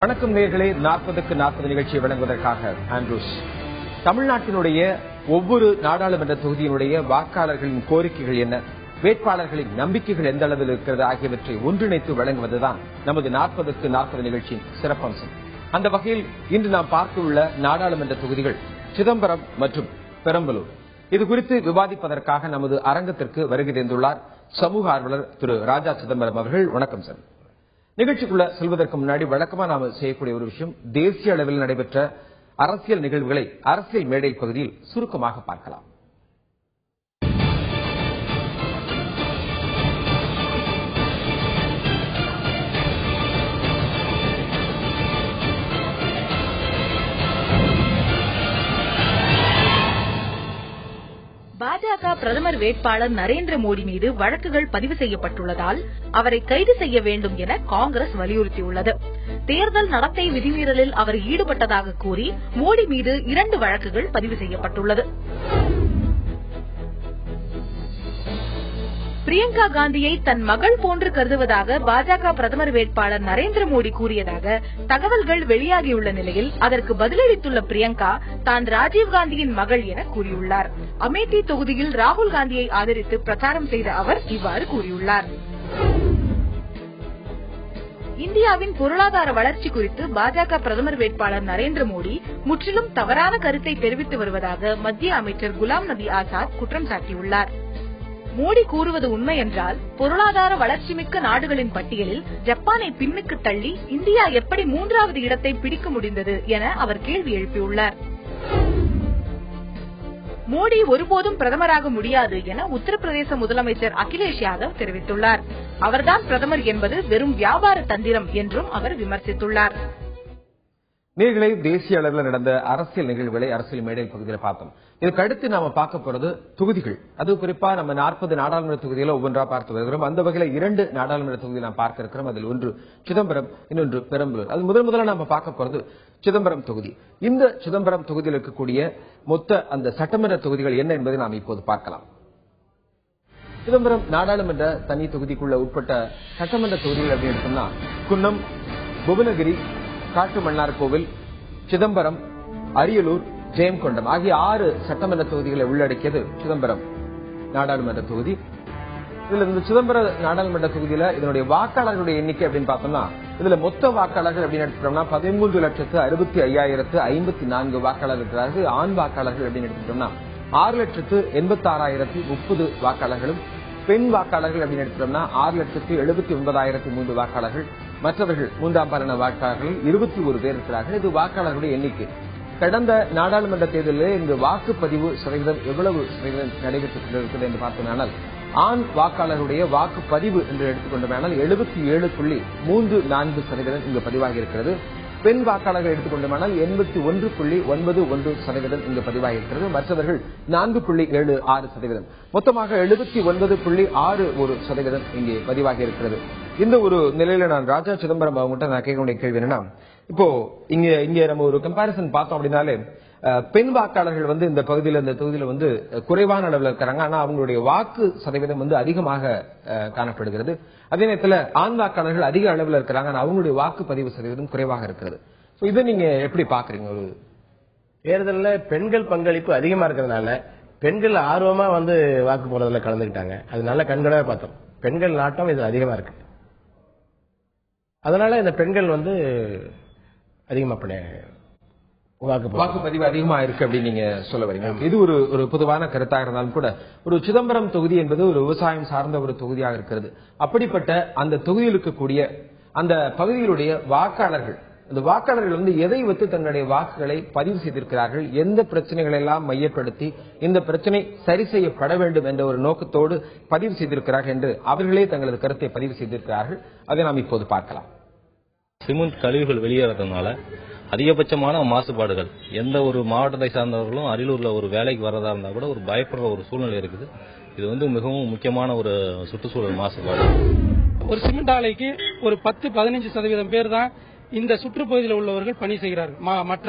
வணக்கம் நேயர்களே, 40க்கு 40 நிகழ்ச்சியை வழங்குவதற்காக ஆண்ட்ரூஸ். தமிழ்நாட்டினுடைய ஒவ்வொரு நாடாளுமன்ற தொகுதியினுடைய வாக்காளர்களின் கோரிக்கைகள் என்ன, வேட்பாளர்களின் நம்பிக்கைகள் எந்த அளவில் இருக்கிறது ஆகியவற்றை ஒன்றிணைத்து வழங்குவதுதான் நமது 40க்கு 40 நிகழ்ச்சியின் சிறப்பம்சம். அந்த வகையில் இன்று நாம் பார்க்க உள்ள நாடாளுமன்ற தொகுதிகள் சிதம்பரம் மற்றும் பெரம்பலூர். இது குறித்து விவாதிப்பதற்காக நமது அரங்கத்திற்கு வருகை தந்துள்ளார் சமூக ஆர்வலர் திரு ராஜா சிதம்பரம் அவர்கள். வணக்கம் சார். நிகழ்ச்சிக்குள்ள செல்வதற்கு முன்னாடி வழக்கமா நாம செய்யக்கூடிய ஒரு விஷயம், தேசிய அளவில் நடைபெற்ற அரசியல் நிகழ்வுகளை அரசியல் மேடை பகுதியில் சுருக்கமாக பார்க்கலாம். பாஜக பிரதமர் வேட்பாளர் நரேந்திர மோடி மீது வழக்குகள் பதிவு செய்யப்பட்டுள்ளதால் அவரை கைது செய்ய வேண்டும் என காங்கிரஸ் வலியுறுத்தியுள்ளது. தேர்தல் நடத்தை விதிமீறலில் அவர் ஈடுபட்டதாக கூறி மோடி மீது 2 வழக்குகள் பதிவு செய்யப்பட்டுள்ளது. பிரியங்கா காந்தியை தன் மகள் போன்று கருதுவதாக பாஜக பிரதமர் வேட்பாளர் நரேந்திர மோடி கூறியதாக தகவல்கள் வெளியாகியுள்ள நிலையில் அதற்கு பதிலளித்துள்ள பிரியங்கா தான் ராஜீவ்காந்தியின் மகள் என கூறியுள்ளார். அமேதி தொகுதியில் ராகுல் காந்தியை ஆதரித்து பிரச்சாரம் செய்த அவர் இவ்வாறு கூறியுள்ளார். இந்தியாவின் பொருளாதார வளர்ச்சி குறித்து பாஜக பிரதமர் வேட்பாளர் நரேந்திர மோடி முற்றிலும் தவறான கருத்தை தெரிவித்து வருவதாக மத்திய அமைச்சர் குலாம் நபி ஆசாத் குற்றம் சாட்டியுள்ளார். மோடி கூறுவது உண்மை என்றால் பொருளாதார வளர்ச்சி மிக்க நாடுகளின் பட்டியலில் ஜப்பானை பின்னுக்கு தள்ளி இந்தியா எப்படி 3வது இடத்தை பிடிக்க முடிந்தது என அவர் கேள்வி எழுப்பியுள்ளார். மோடி ஒருபோதும் பிரதமராக முடியாது என உத்தரப்பிரதேச முதலமைச்சர் அகிலேஷ் யாதவ் தெரிவித்துள்ளார். அவர்தான் பிரதமர் என்பது வெறும் வியாபார தந்திரம் என்றும் அவர் விமர்சித்துள்ளார். நேர்களை தேசிய அளவில் நடந்த அரசியல் நிகழ்வுகளை அரசியல் மேடை பகுதியில் பார்த்தோம். இதுக்கு அடுத்து நாம பார்க்க போறது தொகுதிகள். அது குறிப்பா நம்ம 40 நாடாளுமன்ற தொகுதிகளை ஒவ்வொன்றா பார்த்து வருகிறோம். அந்த வகையில 2 நாடாளுமன்ற தொகுதியை நாம் பார்க்க இருக்கிறோம். அதில் ஒன்று சிதம்பரம், இன்னொன்று பெரம்பலூர். அது முதல்ல நாம பார்க்க போறது சிதம்பரம் தொகுதி. இந்த சிதம்பரம் தொகுதியில் இருக்கக்கூடிய மொத்த அந்த சட்டமன்ற தொகுதிகள் என்ன என்பதை நாம் இப்போது பார்க்கலாம். சிதம்பரம் நாடாளுமன்ற தனி தொகுதிக்குள்ள உட்பட்ட சட்டமன்ற தொகுதிகள் அப்படின்னு சொன்னா குன்னம், புவனகிரி, காட்டுமன்னார்கோவில், சிதம்பரம், அரியலூர், ஜெயங்கொண்டம் ஆகிய 6 சட்டமன்ற தொகுதிகளை உள்ளடக்கியது சிதம்பரம் நாடாளுமன்ற தொகுதி. இதுல இந்த சிதம்பரம் நாடாளுமன்ற தொகுதியில இதனுடைய வாக்காளர்களுடைய எண்ணிக்கை அப்படின்னு பார்த்தோம்னா இதுல மொத்த வாக்காளர்கள் அப்படின்னு எடுத்துட்டோம்னா 13,65,054 வாக்காளர் இருக்கிறார்கள். ஆண் வாக்காளர்கள் அப்படின்னு எடுத்துட்டோம்னா 6,86,030 வாக்காளர்களும், பெண் வாக்காளர்கள் அப்படின்னு எடுத்துட்டோம்னா 6,79,003 வாக்காளர்கள், மற்றவர்கள் 3ஆம் பாலின வாக்காளர்கள் 21 பேர் இருக்கிறார்கள். இது வாக்காளர்களுடைய எண்ணிக்கை. கடந்த நாடாளுமன்ற தேர்தலில் இந்த வாக்குப்பதிவு சதவீதம் எவ்வளவு சதவீதம் நடைபெற்றிருக்கிறது என்று பார்த்தோம்னால் ஆண் வாக்காளருடைய வாக்குப்பதிவு என்று எடுத்துக்கொண்டோம்னால் 77.34% இங்கு பதிவாகி இருக்கிறது. பெண் வாக்காளர்கள் எடுத்துக்கொண்டோம்னால் 81.91% இங்கு பதிவாகியிருக்கிறது. மற்றவர்கள் 4.76%. மொத்தமாக 79.61% இங்கே பதிவாகி இருக்கிறது. இந்த ஒரு நிலையில நான் ராஜா சிதம்பரம் அவங்ககிட்ட நான் கேட்கக்கூடிய கேள்வி என்னன்னா, இப்போ இங்க நம்ம ஒரு கம்பாரிசன் பார்த்தோம் அப்படின்னாலே பெண் வாக்காளர்கள் இந்த பகுதியில் இந்த தொகுதியில குறைவான அளவில் இருக்கிறாங்க. ஆனா அவங்களுடைய வாக்கு சதவீதம் அதிகமாக காணப்படுகிறது. அதே நேரத்தில் ஆண் வாக்காளர்கள் அதிக அளவில் இருக்கிறாங்க. ஆனா அவங்களுடைய வாக்குப்பதிவு சதவீதம் குறைவாக இருக்கிறது. இதை நீங்க எப்படி பாக்குறீங்க? ஒரு தேர்தலில் பெண்கள் பங்களிப்பு அதிகமா இருக்கிறதுனால பெண்கள் ஆர்வமா வாக்கு போடுறதுல கலந்துக்கிட்டாங்க. அது நல்ல கண்களாக பார்த்தோம். பெண்கள் நாட்டம் இது அதிகமா இருக்கு. அதனால இந்த பெண்கள் அதிகமா வாக்குப்பதிவு அதிகமா இருக்கு அப்படின்னு நீங்க சொல்ல வரீங்க. இது ஒரு பொதுவான கருத்தாக இருந்தாலும் கூட ஒரு சிதம்பரம் தொகுதி என்பது ஒரு விவசாயம் சார்ந்த ஒரு தொகுதியாக இருக்கிறது. அப்படிப்பட்ட அந்த தொகுதியில் இருக்கக்கூடிய அந்த பகுதிகளுடைய வாக்காளர்கள், அந்த வாக்காளர்கள் எதை வைத்து தங்களுடைய வாக்குகளை பதிவு செய்திருக்கிறார்கள், எந்த பிரச்சனைகளை எல்லாம் மையப்படுத்தி இந்த பிரச்சனை சரி செய்யப்பட வேண்டும் என்ற ஒரு நோக்கத்தோடு பதிவு செய்திருக்கிறார்கள் என்று அவர்களே தங்களது கருத்தை பதிவு செய்திருக்கிறார்கள். அதை நாம் இப்போது பார்க்கலாம். சிமெண்ட் கழிவுகள் வெளியேறதுனால அதிகபட்சமான மாசுபாடுகள், எந்த ஒரு மாவட்டத்தை சார்ந்தவர்களும் அரியலூர்ல ஒரு வேலைக்கு வரதா இருந்தா கூட ஒரு பயப்படுற ஒரு சூழ்நிலை இருக்குது. இது மிகவும் முக்கியமான ஒரு சுற்றுச்சூழல் மாசுபாடு. ஒரு சிமெண்ட் ஆலைக்கு ஒரு 10-15% பேர் தான் இந்த சுற்றுப்பகுதியில் உள்ளவர்கள் பணி செய்கிறார்கள். மற்ற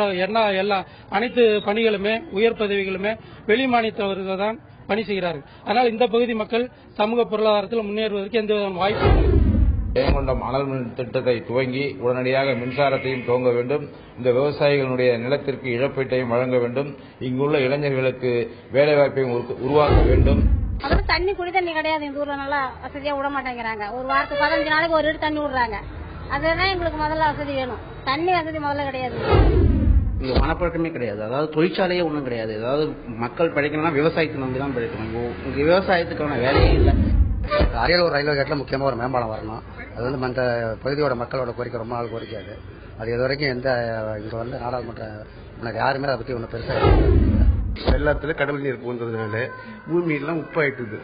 அனைத்து பணிகளுமே உயர் பதவிகளுமே வெளி மாநிலத்தவர்கள் தான் பணி செய்கிறார்கள். அதனால் இந்த பகுதி மக்கள் சமூக பொருளாதாரத்தில் முன்னேறுவதற்கு எந்த வாய்ப்பு இல்லை. ஜெயங்கொண்டம் அனல் மின் திட்டத்தை துவங்கி உடனடியாக மின்சாரத்தையும் துவங்க வேண்டும். இந்த விவசாயிகளுடைய நிலத்திற்கு இழப்பீட்டையும் வழங்க வேண்டும். இங்குள்ள இளைஞர்களுக்கு வேலைவாய்ப்பையும் உருவாக்க வேண்டும். அப்புறம் தண்ணி குடி தண்ணி கிடையாது. இந்த ஊர்ல நல்லா வசதியா விட மாட்டேங்கிறாங்க. ஒரு வாரத்துக்கு 15 நாளைக்கு ஒரு தண்ணி விடுறாங்க. அதுதான் எங்களுக்கு முதல்ல வசதி வேணும். தண்ணி வசதி முதல்ல கிடையாது. இங்க வனப்பழக்கமே கிடையாது. அதாவது தொழிற்சாலையே ஒன்றும் கிடையாது. அதாவது மக்கள் பிழைக்கணும்னா விவசாயத்தை நம்பி தான் பிழைக்கணும். இங்க விவசாயத்துக்கான வேலையே இல்லை. அரியலூர் ரயில்வே கேட்ல முக்கியமாக ஒரு மேம்பாலம் வரணும். அது வந்து அந்த பகுதியோட மக்களோட கோரிக்கை ரொம்ப நாள் கோரிக்கை. அது இது வரைக்கும் இங்க வந்து நாடாளுமன்ற யாருமே அதை பற்றி ஒன்றும் பெருசாக வெள்ளத்துல கடல் நீர் போன்றதுனால பூமியெல்லாம் உப்பாயிட்டுது.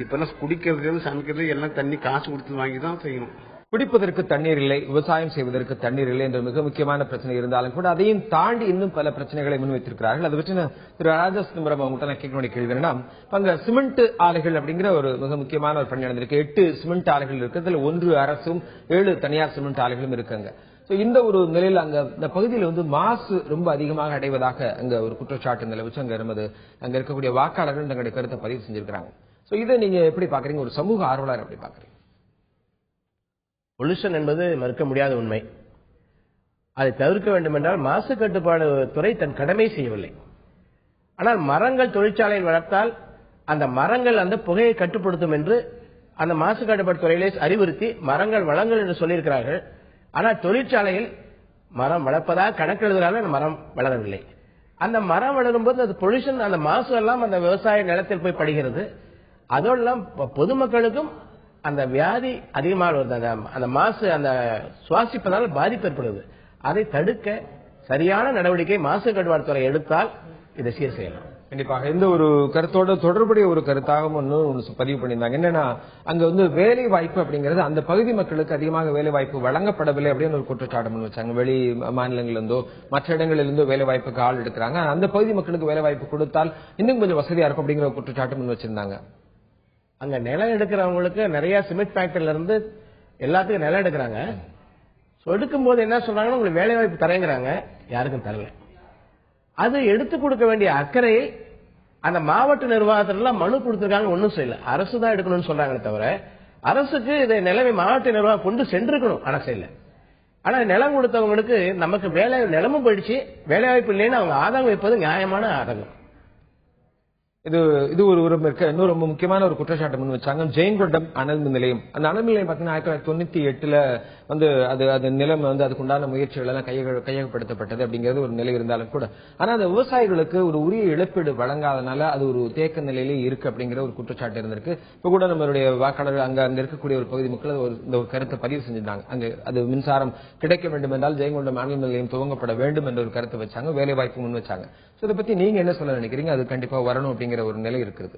இப்ப குடிக்கிறது சமைக்கிறது எல்லாம் தண்ணி காசு கொடுத்து வாங்கி தான் செய்யணும். குடிப்பதற்கு தண்ணீர் இல்லை, விவசாயம் செய்வதற்கு தண்ணீர் இல்லை என்ற மிக முக்கியமான பிரச்சனை இருந்தாலும் கூட அதையும் தாண்டி இன்னும் பல பிரச்சனைகளை முன்வைத்திருக்கிறார்கள். அதை பற்றி திரு ராஜா சிதம்பரம் அவங்கள்ட்ட நான் கேட்க வேண்டிய கேள்வி என்னன்னா, அங்க சிமெண்ட் ஆலைகள் அப்படிங்கிற ஒரு மிக முக்கியமான ஒரு பணி நடந்திருக்கு. 8 சிமெண்ட் ஆலைகள் இருக்கு. அதுல 1 அரசும் 7 தனியார் சிமெண்ட் ஆலைகளும் இருக்காங்க. இந்த ஒரு நிலையில் அங்க இந்த பகுதியில் வந்து மாசு ரொம்ப அதிகமாக அடைவதாக அங்க ஒரு குற்றச்சாட்டு நிலவுச்சு. அங்க இருக்கக்கூடிய வாக்காளர்கள் தங்களுடைய கருத்தை பதிவு செஞ்சிருக்காங்க. இதை நீங்க எப்படி பாக்குறீங்க? ஒரு சமூக ஆர்வலர் எப்படி பாக்குறீங்க? பொல்யூஷன் என்பது மறுக்க முடியாத உண்மை. அதை தவிர்க்க வேண்டும் என்றால் மாசு கட்டுப்பாடு துறை தன் கடமை செய்யவில்லை. ஆனால் மரங்கள் தொழிற்சாலையில் வளர்த்தால் அந்த மரங்கள் அந்த புகையை கட்டுப்படுத்தும் என்று அந்த மாசு கட்டுப்பாடு துறையிலே அறிவுறுத்தி மரங்கள் வளங்கள் என்று சொல்லியிருக்கிறார்கள். ஆனால் தொழிற்சாலையில் மரம் வளர்ப்பதாக கணக்கெழுதுகிறார்கள். அந்த மரம் வளரவில்லை. அந்த மரம் வளரும் போது அது பொல்யூஷன், அந்த மாசு எல்லாம் அந்த விவசாய நிலத்தில் போய் படுகிறது. அதோடெல்லாம் பொதுமக்களுக்கும் அந்த வியாதி அதிகமாக வருது. அந்த மாசு அந்த சுவாசிப்பதால் பாதிப்பு ஏற்படுது. அதை தடுக்க சரியான நடவடிக்கை மாசு கட்டுப்பாடு துறை எடுத்தால் இதை சீர் செய்யலாம். கண்டிப்பாக இந்த ஒரு கருத்தோட தொடர்புடைய ஒரு கருத்தாகவும் ஒன்று பதிவு பண்ணியிருந்தாங்க. என்னன்னா, அங்க வந்து வேலை வாய்ப்பு அப்படிங்கிறது அந்த பகுதி மக்களுக்கு அதிகமாக வேலை வாய்ப்பு வழங்கப்படவில்லை அப்படின்னு ஒரு குற்றச்சாட்டு முன் வச்சாங்க. வெளி மாநிலங்களிலிருந்தோ மற்ற இடங்களிலிருந்தோ வேலை வாய்ப்புக்கு ஆள் எடுக்கிறாங்க. அந்த பகுதி மக்களுக்கு வேலை வாய்ப்பு கொடுத்தால் இன்னும் கொஞ்சம் வசதியா இருக்கும் அப்படிங்கிற ஒரு குற்றச்சாட்டு முன் வச்சிருந்தாங்க. அங்க நிலம் எடுக்கிறவங்களுக்கு நிறைய சிமெண்ட் ஃபேக்டரியில இருந்து எல்லாத்துக்கும் நிலம் எடுக்கிறாங்க. எடுக்கும் போது என்ன சொல்றாங்கன்னா, உங்களுக்கு வேலை வாய்ப்பு தரேங்கிறாங்க. யாருக்கும் தரல. அது எடுத்து கொடுக்க வேண்டிய அக்கறையை அந்த மாவட்ட நிர்வாகத்திலாம் மனு கொடுத்திருக்காங்க. ஒன்னும் செய்யல. அரசு தான் எடுக்கணும்னு சொல்றாங்களே தவிர அரசுக்கு இதை நிலைமை மாவட்ட நிர்வாகம் கொண்டு சென்றிருக்கணும். ஆனா செய்யல. ஆனா நிலம் கொடுத்தவங்களுக்கு நமக்கு வேலை நிலமும் போயிடுச்சு, வேலை வாய்ப்பு இல்லைன்னு அவங்க ஆதங்கம் வைப்பது நியாயமான ஆதங்கம். இது ஒரு இன்னொரு ரொம்ப முக்கியமான ஒரு குற்றச்சாட்டு முன் வச்சாங்க. ஜெயங்கொண்டம் அனல் மின் நிலையம். அந்த அனல் மின் நிலையம் பாத்தீங்கன்னா 1998 வந்து அது நிலம் வந்து அதுக்குண்டான முயற்சிகள் எல்லாம் கையகப்படுத்தப்பட்டது அப்படிங்கிறது ஒரு நிலை இருந்தாலும் கூட, ஆனா அந்த விவசாயிகளுக்கு ஒரு உரிய இழப்பீடு வழங்காதனால அது ஒரு தேக்க நிலையிலே இருக்கு அப்படிங்கிற ஒரு குற்றச்சாட்டு இருந்திருக்கு. இப்ப கூட நம்மளுடைய வாக்காளர்கள் அங்க இருக்கக்கூடிய ஒரு பகுதி மக்கள் இந்த ஒரு கருத்தை பதிவு செஞ்சிருந்தாங்க. அங்க அது மின்சாரம் கிடைக்க வேண்டும் என்றால் ஜெயங்கொண்டம் அனல் மின் நிலையம் துவங்கப்பட வேண்டும் என்ற ஒரு கருத்தை வச்சாங்க. வேலை வாய்ப்பு முன் வச்சாங்க. இதை பத்தி நீங்க என்ன சொல்ல நினைக்கிறீங்க? அது கண்டிப்பா வரணும் அப்படிங்கிற ஒரு நிலை இருக்குது.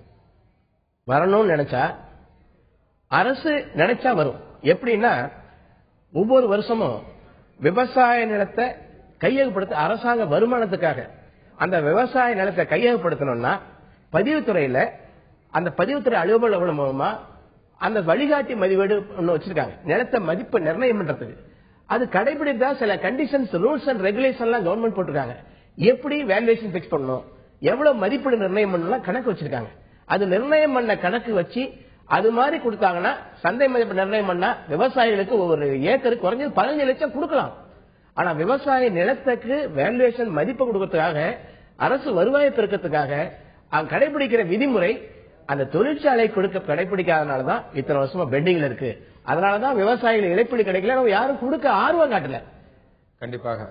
வரணும்னு நினைச்சா அரசு நினைச்சா வரும். எப்படின்னா, ஒவ்வொரு வருஷமும் விவசாய நிலத்தை கையகப்படுத்த அரசாங்க வருமானத்துக்காக அந்த விவசாய நிலத்தை கையகப்படுத்தணும்னா பதிவுத்துறையில அந்த பதிவுத்துறை அலுவலகம் மூலமா அந்த வழிகாட்டி மதிப்பீடு ஒண்ணு வச்சிருக்காங்க. நிலத்தை மதிப்பு நிர்ணயம் பண்றதுக்கு அது கடைபிடித்தா சில கண்டிஷன்ஸ், ரூல்ஸ் அண்ட் ரெகுலேஷன் எல்லாம் கவர்மெண்ட் போட்டிருக்காங்க. எப்படி வேல்யூவேஷன் பிக்ஸ் பண்ணணும், எவ்வளவு மதிப்பீடு நிர்ணயம் பண்ணலாம் கணக்கு வச்சிருக்காங்க. அது நிர்ணயம் பண்ண கணக்கு வச்சு அது மாதிரி கொடுத்தாங்கன்னா சந்தை மதிப்பு நிர்ணயம் பண்ணா விவசாயிகளுக்கு ஒவ்வொரு ஏக்கருக்கு குறைஞ்சது 15 லட்சம் கொடுக்கலாம். ஆனா விவசாய நிலத்துக்கு வேல்யூவேஷன் மதிப்பு கொடுக்கறதுக்காக அரசு வருவாய் பெருக்கத்துக்காக கடைபிடிக்கிற விதிமுறை அந்த தொழிற்சாலை கடைபிடிக்காதனாலதான் இத்தனை வருஷமா பெண்டிங்ல இருக்கு. அதனாலதான் விவசாயிகள் இழப்பீடு கிடைக்கல, யாரும் கொடுக்க ஆர்வம் காட்டல. கண்டிப்பாக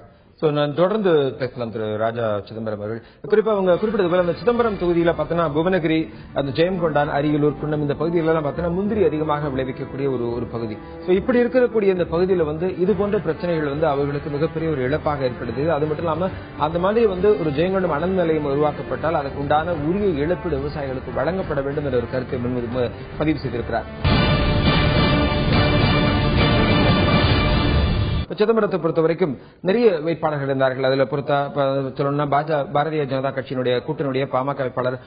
நான் தொடர்ந்து பேசலாம் திரு ராஜா சிதம்பரம் அவர்கள். குறிப்பா அவங்க குறிப்பிட்டது போல அந்த சிதம்பரம் தொகுதியில பாத்தீங்கன்னா புவனகிரி, அந்த ஜெயங்கொண்டான், அரியலூர், குன்னம் இந்த பகுதிகளெல்லாம் பாத்தீங்கன்னா முந்திரி அதிகமாக விளைவிக்கக்கூடிய ஒரு பகுதி. இப்படி இருக்கக்கூடிய இந்த பகுதியில வந்து இது போன்ற பிரச்சனைகள் வந்து அவர்களுக்கு மிகப்பெரிய ஒரு இழப்பாக ஏற்படுது. அது மட்டும் இல்லாம அந்த மாதிரி வந்து ஒரு ஜெயங்கொண்டம் அனல் நிலையம் உருவாக்கப்பட்டால் அதற்கு உண்டான உரிய இழப்பீடு விவசாயிகளுக்கு வழங்கப்பட வேண்டும் என்ற ஒரு கருத்தை பதிவு செய்திருக்கிறார். சிதம்பரத்தை பொறுத்த வரைக்கும் நிறைய வேட்பாளர்கள் இருந்தார்கள். அதுல சொல்லணும்னா பாரதிய ஜனதா கட்சியினுடைய கூட்டணியுடைய பாமக வேட்பாளர்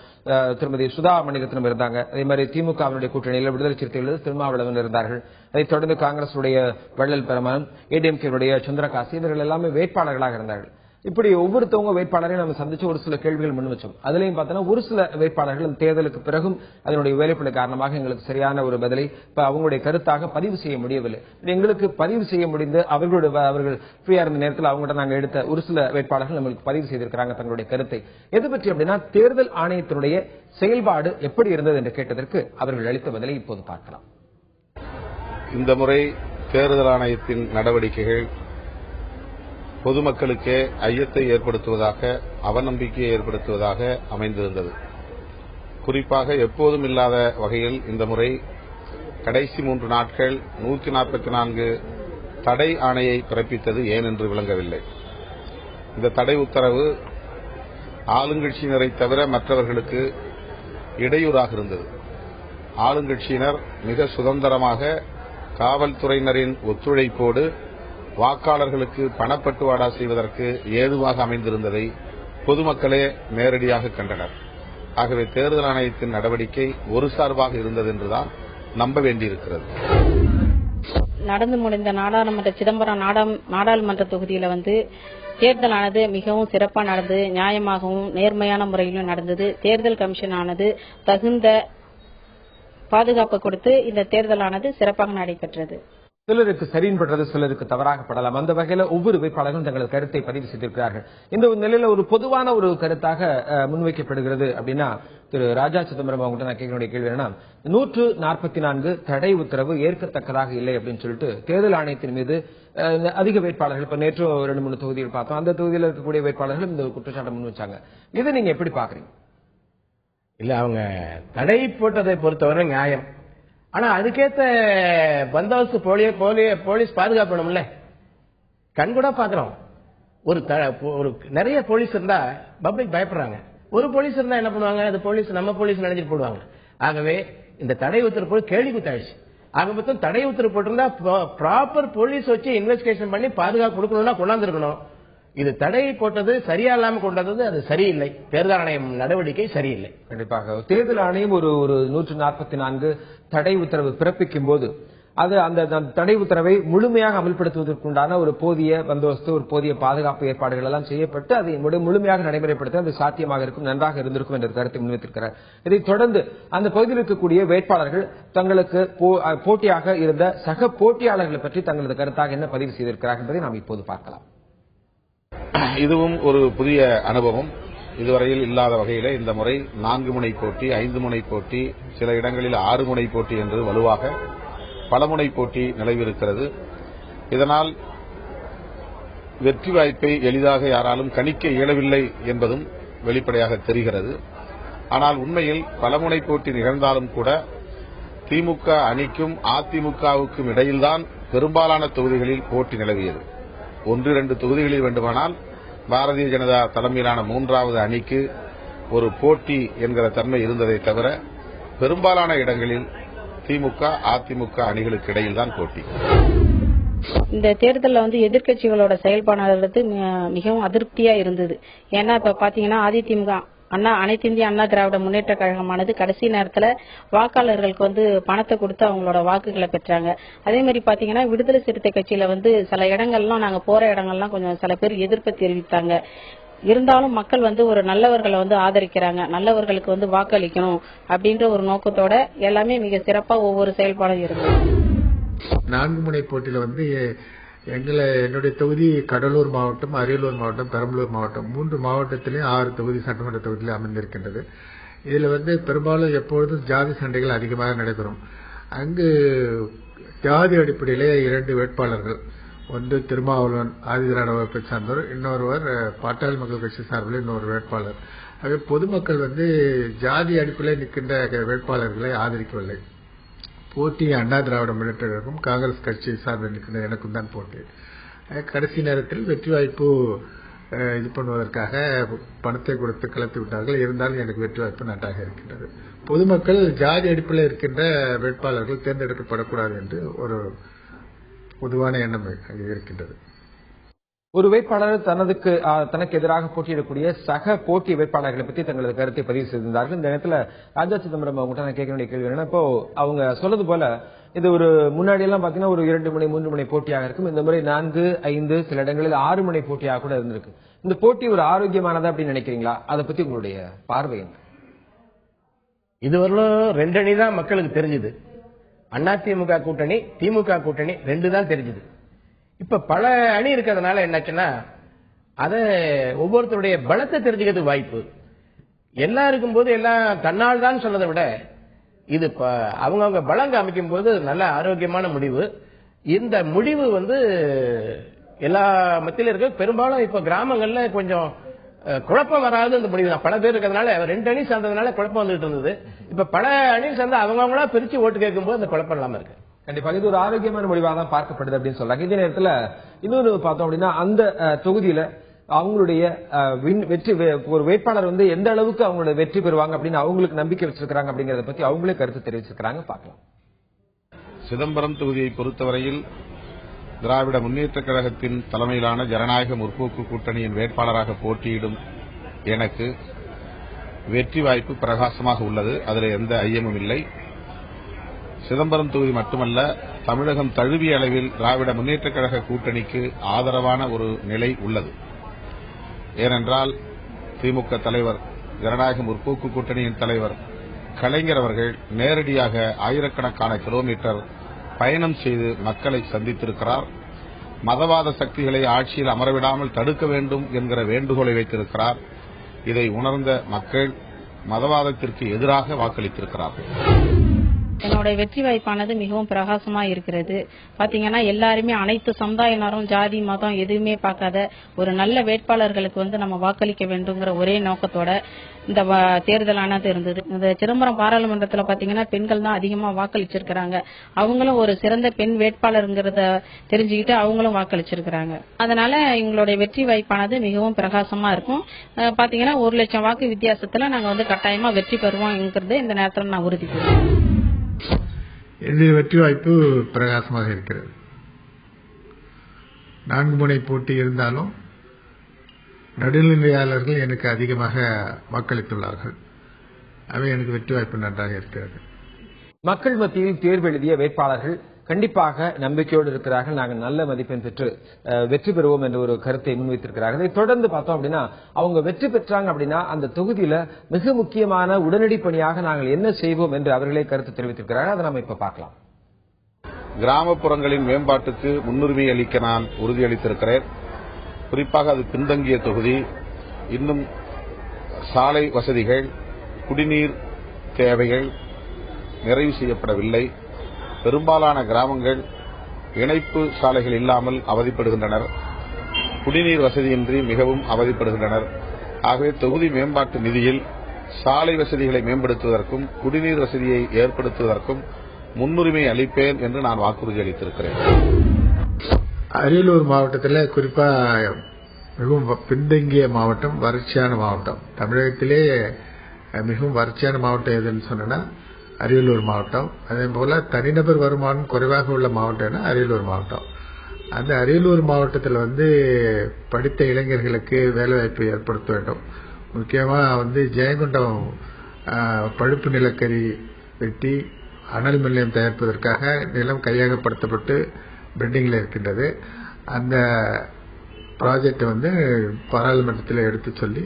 திருமதி சுதா மணிரத்னம் இருந்தாங்க. அதே மாதிரி திமுகவினுடைய கூட்டணியில் விடுதலை சிறுத்தைகள் திருமாவளவன் இருந்தார்கள். அதைத் தொடர்ந்து காங்கிரசுடைய வள்ளல் பெருமான், ஏடிஎம்கேனுடைய சந்திரகாசி, இவர்கள் எல்லாமே வேட்பாளர்களாக இருந்தார்கள். இப்படி ஒவ்வொருத்தவங்க வேட்பாளரையும் நம்ம சந்திச்சு ஒரு சில கேள்விகள் முன் வச்சோம். அதுலயும் பார்த்தோன்னா ஒரு சில வேட்பாளர்கள் இந்த தேர்தலுக்கு பிறகும் அதனுடைய வேலைப்பட காரணமாக எங்களுக்கு சரியான ஒரு பதிலை அவங்களுடைய கருத்தாக பதிவு செய்ய முடியவில்லை. எங்களுக்கு பதிவு செய்ய முடிந்து அவர்கள் ஃப்ரீயா இருந்த நேரத்தில் அவங்கள்ட்ட நாங்கள் எடுத்த ஒரு சில வேட்பாளர்கள் நம்மளுக்கு பதிவு செய்திருக்கிறாங்க தங்களுடைய கருத்தை. எது பற்றி அப்படின்னா தேர்தல் ஆணையத்தினுடைய செயல்பாடு எப்படி இருந்தது என்று கேட்டதற்கு அவர்கள் அளித்த பதிலை இப்போது பார்க்கலாம். இந்த முறை தேர்தல் ஆணையத்தின் நடவடிக்கைகள் பொதுமக்களுக்கே ஐயத்தை ஏற்படுத்துவதாக, அவநம்பிக்கையை ஏற்படுத்துவதாக அமைந்திருந்தது. குறிப்பாக எப்போதும் இல்லாத வகையில் இந்த முறை கடைசி 3 நாட்கள் 144 தடை ஆணையை பிறப்பித்தது ஏன் என்று விளங்கவில்லை. இந்த தடை உத்தரவு ஆளுங்கட்சியினரை தவிர மற்றவர்களுக்கு இடையூறாக இருந்தது. ஆளுங்கட்சியினர் மிக சுதந்திரமாக காவல்துறையினரின் ஒத்துழைப்போடு வாக்காளர்களுக்கு பணப்பட்டுவாடா செய்வதற்கு ஏதுவாக அமைந்திருந்ததை பொதுமக்களே நேரடியாக கண்டனர். ஆகவே தேர்தல் ஆணையத்தின் நடவடிக்கை ஒரு சார்பாக இருந்தது என்றுதான் நம்ப வேண்டியிருக்கிறது. நடந்து முடிந்த நாடாளுமன்ற சிதம்பரம் நாடாளுமன்ற தொகுதியில தேர்தலானது மிகவும் சிறப்பா நடந்தது, நியாயமாகவும் நேர்மையான முறையிலும் நடந்தது. தேர்தல் கமிஷன் ஆனது தகுந்த பாதுகாப்பு கொடுத்து இந்த தேர்தலானது சிறப்பாக நடைபெற்றது. சிலருக்கு சரின்படுறது, சிலருக்கு தவறாகப்படலாம். அந்த வகையில ஒவ்வொரு வேட்பாளர்களும் தங்கள் கருத்தை பதிவு செய்திருக்கிறார்கள். இந்த நிலையில ஒரு பொதுவான ஒரு கருத்தாக முன்வைக்கப்படுகிறது அப்படின்னா, திரு ராஜா சிதம்பரம் அவங்கள்ட்ட நான் கேட்கக்கூடிய கேள்வி என்னன்னா, 144 தடை உத்தரவு ஏற்கத்தக்கதாக இல்லை அப்படின்னு சொல்லிட்டு தேர்தல் ஆணையத்தின் மீது அதிக வேட்பாளர்கள், இப்ப நேற்று 2-3 தொகுதிகள் பார்த்தோம், அந்த தொகுதியில் இருக்கக்கூடிய வேட்பாளர்கள் இந்த குற்றச்சாட்டை முன் வச்சாங்க. இதை நீங்க எப்படி பாக்குறீங்க? இல்ல, அவங்க தடை போட்டதை பொறுத்தவரை நியாயம். ஆனா அதுக்கேத்த பந்தோபஸ்து போலீஸ் பாதுகாக்கணும்ல. கண்கூட பாக்குறோம். ஒரு நிறைய போலீஸ் இருந்தா பப்ளிக் பயப்படுறாங்க. ஒரு போலீஸ் இருந்தா என்ன பண்ணுவாங்க, அது போலீஸ் நம்ம போலீஸ் நினைச்சிட்டு போடுவாங்க. ஆகவே இந்த தடை உத்தரவு கேள்வி குத்தாயிடுச்சு. ஆக மொத்தம் தடை உத்தரவு போட்டிருந்தா ப்ராப்பர் போலீஸ் வச்சு இன்வெஸ்டிகேஷன் பண்ணி பாதுகாப்பு கொடுக்கணும்னா கொண்டாந்துருக்கணும். இது தடை போட்டது சரியா இல்லாம கொண்டது, அது சரியில்லை. தேர்தல் ஆணையம் நடவடிக்கை சரியில்லை. கண்டிப்பாக தேர்தல் ஆணையம் ஒரு 144 தடை உத்தரவு பிறப்பிக்கும் போது அது அந்த தடை உத்தரவை முழுமையாக அமல்படுத்துவதற்குண்டான ஒரு போதிய பந்தோபஸ்து, ஒரு போதிய பாதுகாப்பு ஏற்பாடுகள் எல்லாம் செய்யப்பட்டு அதை முழுமையாக நடைமுறைப்படுத்த அது சாத்தியமாக இருக்கும், நன்றாக இருந்திருக்கும் என்ற கருத்தை முன்வைத்திருக்கிறார். இதைத் தொடர்ந்து அந்த பகுதியில் இருக்கக்கூடிய வேட்பாளர்கள் தங்களுக்கு போட்டியாக இருந்த சக போட்டியாளர்களை பற்றி தங்களது கருத்தாக என்ன பதிவு செய்திருக்கிறார்கள் என்பதை நாம் இப்போது பார்க்கலாம். இதுவும் ஒரு புதிய அனுபவம். இதுவரையில் இல்லாத வகையில இந்த முறை 4 முனை போட்டி, 5 முனை போட்டி, சில இடங்களில் 6 முனை போட்டி என்று வலுவாக பலமுனை போட்டி நிலவிருக்கிறது. இதனால் வெற்றி வாய்ப்பை எளிதாக யாராலும் கணிக்க இயலவில்லை என்பதும் வெளிப்படையாக தெரிகிறது. ஆனால் உண்மையில் பலமுனை போட்டி நிகழ்ந்தாலும் கூட திமுக அணிக்கும் அதிமுகவுக்கும் இடையில்தான் பெரும்பாலான தொகுதிகளில் போட்டி நிலவியது. 1-2 தொகுதிகளில் வேண்டுமானால் பாரதிய ஜனதா தலைமையிலான 3வது அணிக்கு ஒரு போட்டி என்கிற தன்மை இருந்ததை தவிர பெரும்பாலான இடங்களில் திமுக அதிமுக அணிகளுக்கு இடையில் தான் போட்டி. இந்த தேர்தலில் எதிர்க்கட்சிகளோட செயல்பாடு மிகவும் அதிருப்தியா இருந்தது. ஏன்னா இப்ப பாத்தீங்கன்னா அதிமுக அனைத்து இந்திய அண்ணா திராவிட முன்னேற்ற கழகமானது கடைசி நேரத்துல வாக்காளர்களுக்கு பணத்தை கொடுத்து அவங்களோட வாக்குகளை பெற்றாங்க. அதே மாதிரி பாத்தீங்கன்னா விடுதலை சிறுத்தை கட்சியில சில இடங்கள்லாம் நாங்க போற இடங்கள்லாம் கொஞ்சம் சில பேர் எதிர்ப்பு தெரிவித்தாங்க. இருந்தாலும் மக்கள் ஒரு நல்லவர்களை ஆதரிக்கிறாங்க, நல்லவர்களுக்கு வாக்களிக்கணும் அப்படின்ற ஒரு நோக்கத்தோட எல்லாமே மிக சிறப்பா ஒவ்வொரு செயல்பாடும் இருந்தது. 4 முனை போட்டியில என்னுடைய தொகுதி கடலூர் மாவட்டம், அரியலூர் மாவட்டம், பெரம்பலூர் மாவட்டம் 3 மாவட்டத்திலேயும் 6 தொகுதி சட்டமன்ற தொகுதியில் அமைந்திருக்கின்றது. இதுல பெரும்பாலும் எப்பொழுதும் ஜாதி சண்டைகள் அதிகமாக நடைபெறும். அங்கு ஜாதி அடிப்படையிலே 2 வேட்பாளர்கள், ஒன்று திருமாவளவன் ஆதிதிராவிட வகுப்பை சார்ந்தவர், இன்னொருவர் பாட்டாளி மக்கள் கட்சி சார்பில் இன்னொரு வேட்பாளர். ஆகவே பொதுமக்கள் ஜாதி அடிப்படையில் நிற்கின்ற வேட்பாளர்களை ஆதரிக்கவில்லை. போட்டி அண்ணா திராவிட முன்னேற்ற கழகம் காங்கிரஸ் கட்சி சார்பில் நிற்கின்ற எனக்கும் தான் போட்டி. கடைசி நேரத்தில் வெற்றி வாய்ப்பு இது பண்ணுவதற்காக பணத்தை கொடுத்து கலத்து விட்டார்கள். இருந்தாலும் எனக்கு வெற்றி வாய்ப்பு நன்றாக இருக்கின்றது. பொதுமக்கள் ஜாதி அடிப்படையில் இருக்கின்ற வேட்பாளர்கள் தேர்ந்தெடுக்கப்படக்கூடாது என்று ஒரு பொதுவான எண்ணம் இருக்கின்றது. ஒரு வேட்பாளர் தனக்கு எதிராக போட்டியிடக்கூடிய சக போட்டி வேட்பாளர்களை பற்றி தங்களது கருத்தை பதிவு செய்திருந்தார்கள். இந்த நேரத்தில் ராஜா சிதம்பரம் அவங்ககிட்ட நான் கேட்க வேண்டிய கேள்வி என்னன்னா, இப்போ அவங்க சொல்றது போல இது ஒரு முன்னாடி எல்லாம் பாத்தீங்கன்னா ஒரு 2 முனை 3 முனை போட்டியாக இருக்கும். இந்த முறை 4, 5 சில இடங்களில் 6 முனை போட்டியாக கூட இருந்திருக்கு. இந்த போட்டி ஒரு ஆரோக்கியமானதா அப்படின்னு நினைக்கிறீங்களா? அதை பத்தி உங்களுடைய பார்வை என்ன? இதுவரையிலும் 2 அணி தான் மக்களுக்கு தெரிஞ்சது. அதிமுக கூட்டணி, திமுக கூட்டணி 2 தான் தெரிஞ்சது. இப்ப பல அணி இருக்கிறதுனால என்னாச்சுன்னா அதை ஒவ்வொருத்தருடைய பலத்தை தெரிஞ்சுக்கிறது வாய்ப்பு எல்லாருக்கும் போது எல்லாம் தன்னால் தான் சொன்னதை விட இது அவங்கவுங்க பலம் காமிக்கும் போது நல்ல ஆரோக்கியமான முடிவு. இந்த முடிவு எல்லா மத்தியில இருக்க பெரும்பாலும் இப்ப கிராமங்கள்ல கொஞ்சம் குழப்பம் வராது இந்த முடிவு தான். பல பேர் இருக்கிறதுனால 2 அணி சேர்ந்ததுனால குழப்பம் வந்துட்டு இருந்தது. இப்ப பல அணி சேர்ந்து அவங்கவுங்களா பிரிச்சு ஓட்டு கேட்கும் போது அந்த குழப்பம் இல்லாம இருக்கு. கண்டிப்பாக இது ஒரு ஆரோக்கியமான முடிவாக தான் பார்க்கப்படுது அப்படின்னு சொல்றாங்க. இதே நேரத்தில் இன்னொரு பார்த்தோம் அப்படின்னா அந்த தொகுதியில அவங்களுடைய வெற்றி ஒரு வேட்பாளர் எந்த அளவுக்கு அவங்களோட வெற்றி பெறுவாங்க அப்படின்னு அவங்களுக்கு நம்பிக்கை வச்சிருக்காங்க அப்படிங்கறத பத்தி அவங்களே கருத்து தெரிவிச்சிருக்காங்க. பார்க்கலாம். சிதம்பரம் தொகுதியை பொறுத்தவரையில் திராவிட முன்னேற்ற கழகத்தின் தலைமையிலான ஜனநாயக முற்போக்கு கூட்டணியின் வேட்பாளராக போட்டியிடும் எனக்கு வெற்றி வாய்ப்பு பிரகாசமாக உள்ளது. அதில் எந்த ஐயமும் இல்லை. சிதம்பரம் தொகுதி மட்டுமல்ல, தமிழகம் தழுவிய அளவில் திராவிட முன்னேற்ற கழக கூட்டணிக்கு ஆதரவான ஒரு நிலை உள்ளது. ஏனென்றால் திமுக தலைவர், ஜனநாயக முற்போக்கு கூட்டணியின் தலைவர் கலைஞர் அவர்கள் நேரடியாக ஆயிரக்கணக்கான கிலோமீட்டர் பயணம் செய்து மக்களை சந்தித்திருக்கிறார். மதவாத சக்திகளை ஆட்சியில் அமரவிடாமல் தடுக்க வேண்டும் என்கிற வேண்டுகோளை வைத்திருக்கிறார். இதை உணர்ந்த மக்கள் மதவாதத்திற்கு எதிராக வாக்களித்திருக்கிறார்கள். என்னோட வெற்றி வாய்ப்பானது மிகவும் பிரகாசமா இருக்கிறது. பாத்தீங்கன்னா எல்லாருமே அனைத்து சமுதாயினரும் ஜாதி மதம் எதுவுமே பார்க்காத ஒரு நல்ல வேட்பாளர்களுக்கு நம்ம வாக்களிக்க வேண்டும்ங்கிற ஒரே நோக்கத்தோட இந்த தேர்தலானது இருந்தது. இந்த சிதம்பரம் பாராளுமன்றத்துல பாத்தீங்கன்னா பெண்கள் தான் அதிகமா வாக்களிச்சிருக்கிறாங்க. அவங்களும் ஒரு சிறந்த பெண் வேட்பாளருங்கிறத தெரிஞ்சுக்கிட்டு அவங்களும் வாக்களிச்சிருக்கிறாங்க. அதனால எங்களுடைய வெற்றி வாய்ப்பானது மிகவும் பிரகாசமா இருக்கும். பாத்தீங்கன்னா 1 லட்சம் வாக்கு வித்தியாசத்துல நாங்க கட்டாயமா வெற்றி பெறுவோம்ங்கிறது இந்த நேரத்தில் நான் உறுதி கூறுறேன். என்னுடைய வெற்றி வாய்ப்பு பிரகாசமாக இருக்கிறது. 4 முனை போட்டி இருந்தாலும் நடுநிலையாளர்கள் எனக்கு அதிகமாக வாக்களித்துள்ளார்கள். அவை எனக்கு வெற்றி வாய்ப்பு நன்றாக இருக்கிறது. மக்கள் மத்தியில் தேர்வு எழுதிய வேட்பாளர்கள் கண்டிப்பாக நம்பிக்கையோடு இருக்கிறார்கள். நாங்கள் நல்ல மதிப்பெண் பெற்று வெற்றி பெறுவோம் என்ற ஒரு கருத்தை முன்வைத்திருக்கிறார்கள். இதை தொடர்ந்து பார்த்தோம் அப்படின்னா அவங்க வெற்றி பெற்றாங்க அப்படின்னா அந்த தொகுதியில மிக முக்கியமான உடனடி பணியாக நாங்கள் என்ன செய்வோம் என்று அவர்களே கருத்து தெரிவித்திருக்கிறார்கள். அதை நம்ம இப்ப பார்க்கலாம். கிராமப்புறங்களின் மேம்பாட்டுக்கு முன்னுரிமை அளிக்க நான் உறுதியளித்திருக்கிறேன். குறிப்பாக அது பின்தங்கிய தொகுதி. இன்னும் சாலை வசதிகள், குடிநீர் தேவைகள் நிறைவு செய்யப்படவில்லை. பெரும்பாலான கிராமங்கள் இணைப்பு சாலைகள் இல்லாமல் அவதிப்படுகின்றனர். குடிநீர் வசதியின்றி மிகவும் அவதிப்படுகின்றனர். ஆகவே தொகுதி மேம்பாட்டு நிதியில் சாலை வசதிகளை மேம்படுத்துவதற்கும் குடிநீர் வசதியை ஏற்படுத்துவதற்கும் முன்னுரிமை அளிப்பேன் என்று நான் வாக்குறுதி அளித்திருக்கிறேன். அரியலூர் மாவட்டத்தில் குறிப்பா மிகவும் பின்தங்கிய மாவட்டம், வறட்சியான மாவட்டம். தமிழகத்திலே மிகவும் வறட்சியான மாவட்டம் எதுன்னு சொன்னா அரியலூர் மாவட்டம். அதே போல தனிநபர் வருமானம் குறைவாக உள்ள மாவட்டம்னா அரியலூர் மாவட்டம். அந்த அரியலூர் மாவட்டத்தில் படித்த இளைஞர்களுக்கு வேலைவாய்ப்பு ஏற்படுத்த வேண்டும். முக்கியமா ஜெயங்கொண்டம் பழுப்பு நிலக்கரி வெட்டி அனல் நிலையம் தயாரிப்பதற்காக நிலம் கையகப்படுத்தப்பட்டு பெண்டிங்ல இருக்கின்றது. அந்த ப்ராஜெக்ட் பாராளுமன்றத்தில் எடுத்து சொல்லி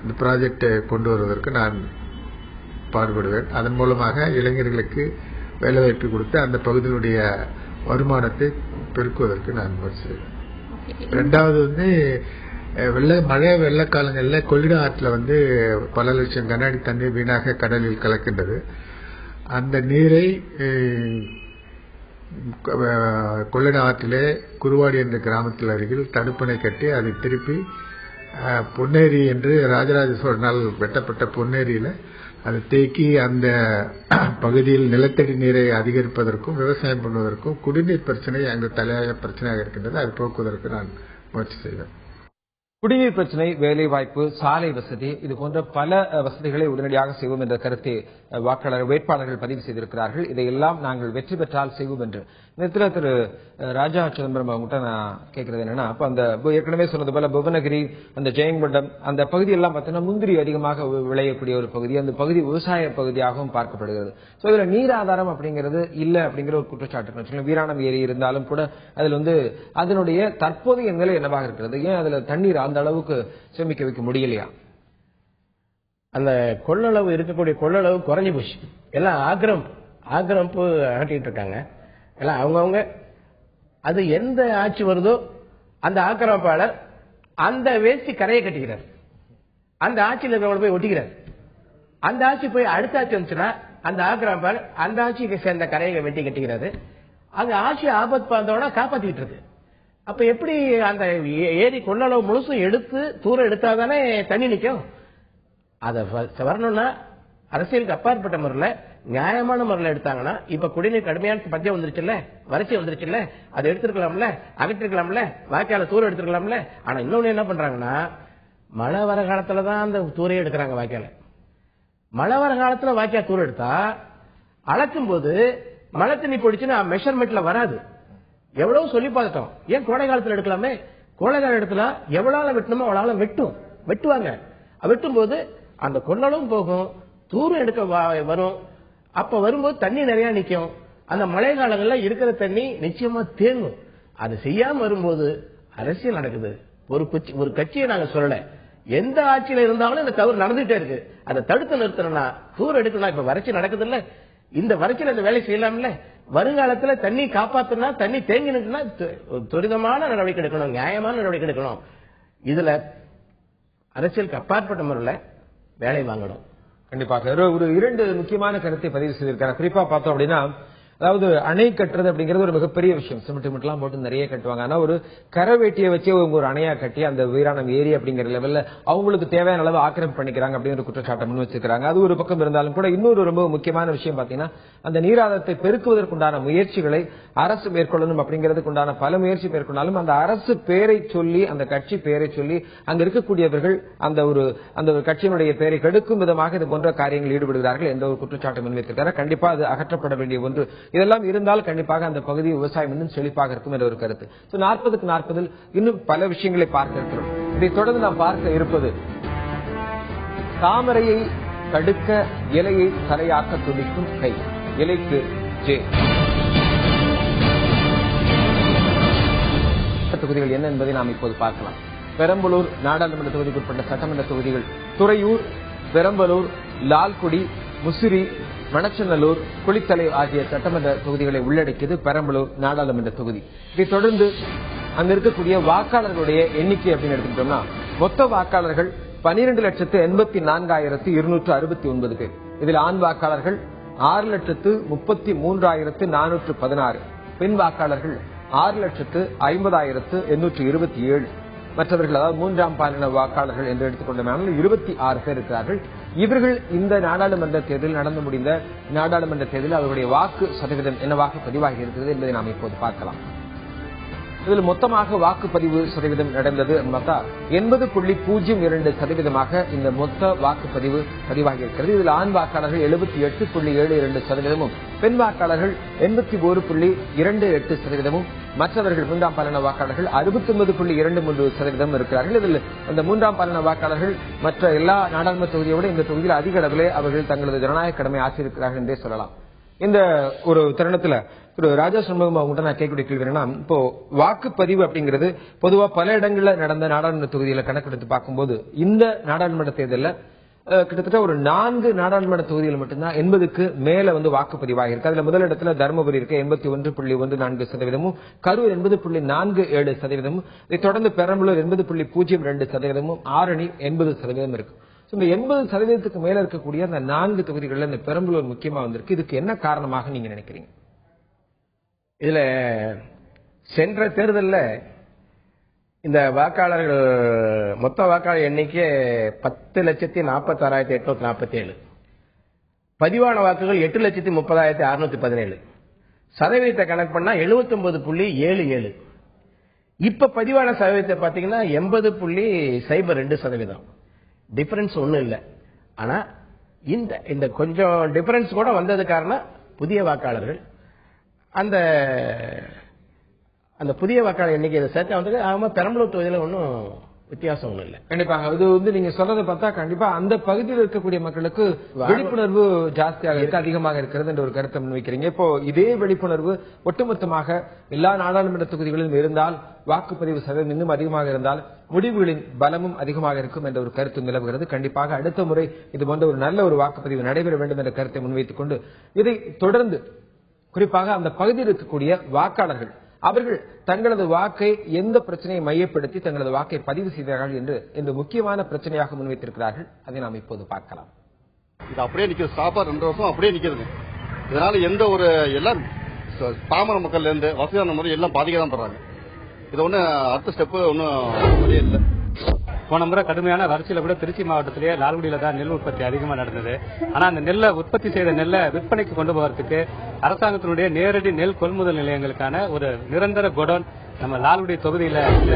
இந்த ப்ராஜெக்டை கொண்டு வருவதற்கு நான் பாடுபடுவேன். அதன் மூலமாக இளைஞர்களுக்கு வேலைவாய்ப்பு கொடுத்து அந்த பகுதியினுடைய வருமானத்தை பெருக்குவதற்கு நான் முயற்சி செய்வேன். 2வது மழை வெள்ளக்காலங்களில் கொள்ளிடம் ஆற்றுல பல லட்சம் கன அடி தண்ணீர் வீணாக கடலில் கலக்கின்றது. அந்த நீரை கொள்ளிடம் ஆற்றிலே குருவாடி என்ற கிராமத்தில் அருகில் தடுப்பணை கட்டி அதை திருப்பி பொன்னேரி என்று ராஜராஜ சோழனால் வெட்டப்பட்ட பொன்னேரியில அதை தேக்கி அந்த பகுதியில் நிலத்தடி நீரை அதிகரிப்பதற்கும் விவசாயம் பண்ணுவதற்கும் குடிநீர் பிரச்சனை அங்கு தலையாக பிரச்சனையாக இருக்கின்றது. அதை போக்குவதற்கு நான் முயற்சி செய்வேன். குடிநீர் பிரச்சனை, வேலை வாய்ப்பு, சாலை வசதி, இது போன்ற பல வசதிகளை உடனடியாக செய்வோம் என்ற கருத்தை வாக்காளர் வேட்பாளர்கள் பதிவு செய்திருக்கிறார்கள். இதையெல்லாம் நாங்கள் வெற்றி பெற்றால் செய்வோம் என்று நேரத்தில் திரு ராஜா சிதம்பரம் அவங்ககிட்ட நான் கேட்கறது என்னன்னா, அப்ப அந்த ஏற்கனவே சொன்னது போல புவனகிரி, அந்த ஜெயங்கொண்டம் அந்த பகுதியெல்லாம் பார்த்தீங்கன்னா முந்திரி அதிகமாக விளையக்கூடிய ஒரு பகுதி. அந்த பகுதி விவசாய பகுதியாகவும் பார்க்கப்படுகிறது. சோ இதுல நீர் ஆதாரம் அப்படிங்கிறது இல்ல அப்படிங்கிற ஒரு குற்றச்சாட்டு. வீராணம் ஏரி இருந்தாலும் கூட அதுல அதனுடைய தற்போதைய நிலை என்னவாக இருக்கிறது? ஏன் அதுல தண்ணீர் அந்த அளவுக்கு சேமிக்க வைக்க முடியலையா? அந்த கொள்ளளவு இருக்கக்கூடிய கொள்ளளவு குறைஞ்சு போச்சு. எல்லாம் ஆக்கிரமிப்பு ஆட்டிட்டு இருக்காங்க. எல்லாம் அவங்கவுங்க அது எந்த ஆட்சி வருதோ அந்த ஆக்கிரமிப்பாளர் அந்த வேஷ்டி கரையை கட்டிக்கிறார். அந்த ஆட்சியில் இருக்கிறவங்களை போய் ஒட்டிக்கிறார். அந்த ஆட்சி போய் அடுத்த ஆட்சி வந்துச்சுன்னா அந்த ஆக்கிரமிப்பாளர் அந்த ஆட்சிக்கு சேர்ந்த கரையை வெட்டி கட்டிக்கிறாரு. அங்க ஆட்சி ஆபத்து பார்த்தோட காப்பாத்திட்டு இருக்கு. அப்ப எப்படி அந்த ஏரி கொள்ளளவு முழுசும் எடுத்து தூரம் எடுத்தாதானே தண்ணி நிற்கும்? அதை வரணும்னா அரசியலுக்கு அப்பாற்பட்ட முறையில் நியாயமான முறையில் எடுத்தாங்கன்னா, இப்ப குடிநீர் கடுமையான பத்தியம் வந்துருச்சுல்ல, வறட்சி வந்துருச்சுல்ல, அதை எடுத்திருக்கலாம்ல, அகற்றிருக்கலாம்ல, வாய்க்கால தூரம் எடுத்திருக்கலாம்ல. ஆனா இன்னொன்னு என்ன பண்றாங்கன்னா, மழை வர காலத்துலதான் அந்த தூரையே எடுக்கிறாங்க வாய்க்கால. மழை வர காலத்துல வாய்க்கால் தூரம் எடுத்தா அளக்கும் போது மழை தண்ணி போயிடுச்சுன்னா மெஷர்மெண்ட்ல வராது. எவ்வளவு சொல்லி பார்த்துட்டோம். ஏன் கோடை காலத்துல எடுக்கலாமே? கோடை கால இடத்துல எவ்வளவு வெட்டணுமோ அவ்வளவு வெட்டுவாங்க. வெட்டும் போது அந்த கொள்ளளவும் போகும், தூரம் எடுக்க வரும். அப்ப வரும்போது தண்ணி நிறைய நிக்கும். அந்த மழை காலங்கள்ல இருக்கிற தண்ணி நிச்சயமா தேங்கும். அது செய்யாம வரும்போது அரசியல் நடக்குது. ஒரு கட்சியை நாங்க சொல்லல, எந்த ஆட்சியில இருந்தாலும் இந்த தவறு நடந்துட்டே இருக்கு. அதை தடுத்து நிறுத்தணும்னா தூரம் எடுக்கணும். இப்ப வறட்சி நடக்குது இல்ல, இந்த வறட்சியில இந்த வேலை செய்யலாம்ல. வருங்காலத்துல தண்ணி காப்பாத்தினா, தண்ணி தேங்கி நிற்குனா துரிதமான நடவடிக்கை எடுக்கணும், நியாயமான நடவடிக்கை எடுக்கணும். இதுல அரசியலுக்கு அப்பாற்பட்ட முறையில் வேலை வாங்கணும். கண்டிப்பாக ஒரு 2 முக்கியமான கருத்தை பதிவு செய்திருக்காங்க. குறிப்பா பார்த்தோம் அப்படின்னா, அதாவது அணை கட்டுறது அப்படிங்கிறது ஒரு மிகப்பெரிய விஷயம். சிமெண்ட் எல்லாம் போட்டு நிறைய கட்டுவாங்க. ஆனா ஒரு கரவேட்டியை வச்சு ஒரு அணையா கட்டி அந்த வீராணம் ஏரி அப்படிங்கிற லெவல்ல அவங்களுக்கு தேவையான அளவு ஆக்கிரமிப்பு பண்ணிக்கிறாங்க அப்படிங்கிற குற்றச்சாட்டை முன் வச்சிருக்காங்க. அது ஒரு பக்கம் இருந்தாலும் கூட இன்னொரு ரொம்ப முக்கியமான விஷயம் பாத்தீங்கன்னா, அந்த நீராதாரத்தை பெருக்குவதற்குண்டான முயற்சிகளை அரசு மேற்கொள்ளணும் அப்படிங்கிறதுக்கு உண்டான பல முயற்சி மேற்கொண்டாலும் அந்த அரசு பெயரை சொல்லி, அந்த கட்சி பெயரை சொல்லி அங்க இருக்கக்கூடியவர்கள் அந்த ஒரு கட்சியினுடைய பெயரை கெடுக்கும் விதமாக இது போன்ற காரியங்கள் ஈடுபடுகிறார்கள் என்ற ஒரு குற்றச்சாட்டை முன்வைத்திருக்கிறார். கண்டிப்பா அது அகற்றப்பட வேண்டிய ஒன்று. இதெல்லாம் இருந்தால் கண்டிப்பாக அந்த பகுதி விவசாயம் இன்னும் செழிப்பாக இருக்கும் என்ற ஒரு கருத்து. 40க்கு 40 இன்னும் பல விஷயங்களை பார்க்க இருக்கிறோம். இதைத் தொடர்ந்து நாம் பார்க்க இருப்பது தாமரையை தடுக்க இலையை தலையாக்க துடிக்கும் கை. இலைக்கு ஜே. தொகுதிகள் என்ன என்பதை நாம் இப்போது பார்க்கலாம். பெரம்பலூர் நாடாளுமன்ற தொகுதிக்குட்பட்ட சட்டமன்ற தொகுதிகள் துறையூர், பெரம்பலூர், லால்குடி, முசிறி, மணச்சநல்லூர், குளித்தலை ஆகிய சட்டமன்ற தொகுதிகளை உள்ளடக்கியது பெரம்பலூர் நாடாளுமன்ற தொகுதி. இதைத் தொடர்ந்து அங்க இருக்கக்கூடிய வாக்காளர்களுடைய எண்ணிக்கை அப்படின்னு எடுத்துக்கிட்டோம்னா, மொத்த வாக்காளர்கள் 12,84,269 பேர். இதில் ஆண் வாக்காளர்கள் 6,33,416, பெண் வாக்காளர்கள் 6,50,827, மற்றவர்கள் அதாவது 3ஆம் பாலின வாக்காளர்கள் என்று எடுத்துக்கொண்டோம் 26 பேர் இருக்கிறார்கள். இவர்கள் இந்த நாடாளுமன்ற தேர்தலில் நடந்து முடிந்த நாடாளுமன்ற தேர்தலில் அவருடைய வாக்கு சதவீதம் என்னவாக பதிவாகி இருக்கிறது என்பதை நாம் இப்போது பார்க்கலாம். இதில் மொத்தமாக வாக்குப்பதிவு சதவீதம் நடந்தது பார்த்தா 80.02% இந்த மொத்த வாக்குப்பதிவு பதிவாகி இருக்கிறது. இதில் ஆண் வாக்காளர்கள் 78.72%, பெண் வாக்காளர்கள் 81.28%, மற்றவர்கள் 3ஆம் பாலின வாக்காளர்கள் 69.23% இருக்கிறார்கள். இதில் அந்த 3ஆம் பாலின வாக்காளர்கள் மற்ற எல்லா நாடாளுமன்ற தொகுதியோடு இந்த தொகுதியில் அதிக அளவிலே அவர்கள் தங்களது ஜனநாயக கடமை ஆற்றியிருக்கிறார்கள் என்றே சொல்லலாம். இந்த ஒரு தருணத்துல திரு ராஜா சண்முகம் அவங்ககிட்ட நான் கேட்கக்கூடிய கேள்வி என்னன்னா, இப்போ வாக்குப்பதிவு அப்படிங்கிறது பொதுவா பல இடங்கள்ல நடந்த நாடாளுமன்ற தொகுதியில கணக்கெடுத்து பார்க்கும்போது இந்த நாடாளுமன்ற தேர்தலில் கிட்டத்தட்ட ஒரு 4 நாடாளுமன்ற தொகுதிகள் மட்டும்தான் 80க்கு மேல வாக்குப்பதிவாக இருக்கு. அதுல முதலிடத்துல தருமபுரி இருக்கு 81.14%, கரூர் 80.47%, இதை தொடர்ந்து பெரம்பலூர் 80.02%, ஆரணி 80% இருக்கு. இந்த 80% மேல இருக்கக்கூடிய அந்த 4 தொகுதிகளில் இந்த பெரம்பலூர் முக்கியமா வந்திருக்கு. இதுக்கு என்ன காரணமாக நீங்க நினைக்கிறீங்க? இதுல சென்ற தேர்தலில் இந்த வாக்காளர்கள் மொத்த வாக்காளர் எண்ணிக்கை 10,46,847, பதிவான வாக்குகள் 8,30,617, சதவீதத்தை கணக்கு பண்ணா 79.77. இப்ப பதிவான சதவீதத்தை பாத்தீங்கன்னா 80.02%. டிஃபரன்ஸ் ஒண்ணும் இல்லை. ஆனா இந்த கொஞ்சம் டிஃபரன்ஸ் கூட வந்தது காரணம் புதிய வாக்காளர்கள். அந்த புதிய வாக்காளர் எண்ணிக்கை சேர்த்து வந்து ஆமா பெரம்பலூர் தொகுதியில ஒன்றும் வித்தியாசம் ஒன்றும் இல்லை. கண்டிப்பாக அது வந்து நீங்க சொல்றதை பார்த்தா கண்டிப்பா அந்த பகுதியில் இருக்கக்கூடிய மக்களுக்கு விழிப்புணர்வு ஜாஸ்தியாக இருக்கு, அதிகமாக இருக்கிறது என்ற ஒரு கருத்தை முன்வைக்கிறீங்க. இப்போ இதே விழிப்புணர்வு ஒட்டுமொத்தமாக எல்லா நாடாளுமன்ற தொகுதிகளிலும் இருந்தால், வாக்குப்பதிவு சதவீதம் இன்னும் அதிகமாக இருந்தால் முடிவுகளின் பலமும் அதிகமாக இருக்கும் என்ற ஒரு கருத்து நிலவுகிறது. கண்டிப்பாக அடுத்த முறை இது போன்ற ஒரு நல்ல ஒரு வாக்குப்பதிவு நடைபெற வேண்டும் என்ற கருத்தை முன்வைத்துக் கொண்டு இதை தொடர்ந்து குறிப்பாக அந்த பகுதியில் இருக்கக்கூடிய வாக்காளர்கள் அவர்கள் தங்களது வாக்கை எந்த பிரச்சனையை மையப்படுத்தி தங்களது வாக்கை பதிவு செய்தார்கள் என்று முக்கியமான பிரச்சனையாக முன்வைத்திருக்கிறார்கள். அதை நாம் இப்போது பார்க்கலாம். இது அப்படியே நிக்கிறது, ஸ்டாப்பா 2 வருஷம் அப்படியே நிக்கிறது. இதனால எந்த ஒரு எல்லாம் பாமர மக்கள்ல இருந்து வசதியான முறை எல்லாம் பாதிக்க தான் பண்றாங்க. இது ஒண்ணு அடுத்த ஸ்டெப் ஒன்னும் வழியே இல்லை. போன முறை கடுமையான வறட்சியில கூட திருச்சி மாவட்டத்திலேயே லால்குடியில தான் நெல் உற்பத்தி அதிகமா நடந்தது. ஆனா அந்த நெல்லை உற்பத்தி செய்த நெல்லை விற்பனைக்கு கொண்டு போவதற்கு அரசாங்கத்தினுடைய நேரடி நெல் கொள்முதல் நிலையங்களுக்கான ஒரு நிரந்தர குடோன் நம்ம லால்குடி தொகுதியில இல்ல.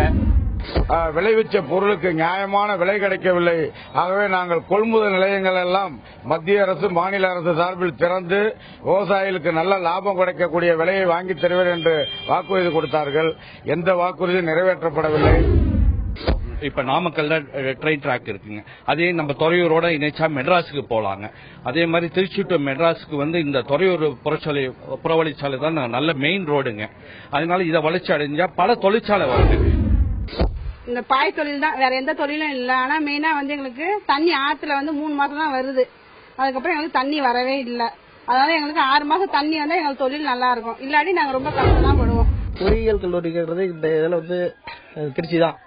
விளைவிச்ச பொருளுக்கு நியாயமான விலை கிடைக்கவில்லை. ஆகவே நாங்கள் கொள்முதல் நிலையங்கள் எல்லாம் மத்திய அரசு மாநில அரசு சார்பில் திறந்து விவசாயிகளுக்கு நல்ல லாபம் கிடைக்கக்கூடிய விலையை வாங்கி தருவேன் என்று வாக்குறுதி கொடுத்தார்கள். எந்த வாக்குறுதியும் நிறைவேற்றப்படவில்லை. இப்ப நாமக்கல்ல ட்ரெயின் ட்ராக் இருக்குங்க, அதே நம்ம துறையூரோட இணைச்சா மெட்ராஸுக்கு போலாங்க. அதே மாதிரி திருச்சி டு மெட்ராஸுக்கு வந்து இந்த துறையூர் புறவழிச்சாலை தான் நல்ல மெயின் ரோடுங்க. அதனால இதை வளர்ச்சி அடைஞ்சா பல தொழிற்சாலை வருது. இந்த பாய் தொழில் தான், வேற எந்த தொழிலும் இல்ல. ஆனா மெயினா வந்து எங்களுக்கு தண்ணி ஆத்துல வந்து 3 மாசம் தான் வருது. அதுக்கப்புறம் எங்களுக்கு தண்ணி வரவே இல்லை. அதனால எங்களுக்கு 6 மாசம் தண்ணி வந்தா எங்களுக்கு தொழில் நல்லா இருக்கும். இல்லாட்டி நாங்க ரொம்ப கஷ்டம் தான் படுவோம். பொறியியல் கல்லூரிங்கிறது இந்த இதுல வந்து திருச்சி தான்.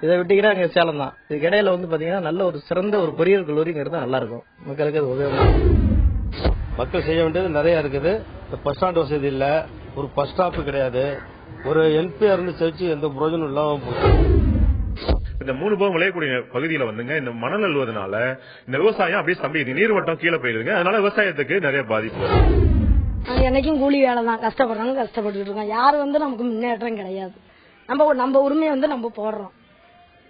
இதை விட்டீங்கன்னா இங்க சேலம் தான். இதுக்கு இடையில வந்து பாத்தீங்கன்னா நல்ல ஒரு சிறந்த ஒரு பொறியியல் கல்லூரிங்கிறது நல்லா இருக்கும். மக்களுக்கு அது உதவும். மக்கள் செய்ய வேண்டியது நிறைய இருக்குது. பஸ் ஸ்டாண்ட் வசதி இல்ல, ஒரு பஸ் ஸ்டாப் கிடையாது, ஒரு எல்பிஆர் இருந்து செஞ்சு எந்த பிரயோஜனம் இல்லாம போச்சு. இந்த 3 போகம் விளையக்கூடிய பகுதியில வந்துங்க இந்த மணல் அள்ளுவதனால இந்த விவசாயம் அப்படியே ஸ்தம்பிக்குது, நீர்வட்டம் கீழே போயிருதுங்க. அதனால விவசாயத்துக்கு நிறைய பாதிப்பு வரும். என்னைக்கும் கூலி வேலை தான், கஷ்டப்படுறாங்க, கஷ்டப்பட்டு இருக்கோம். யாரும் வந்து நமக்கு முன்னேற்றம் கிடையாது. நம்ம உரிமையை வந்து நம்ம போடுறோம்,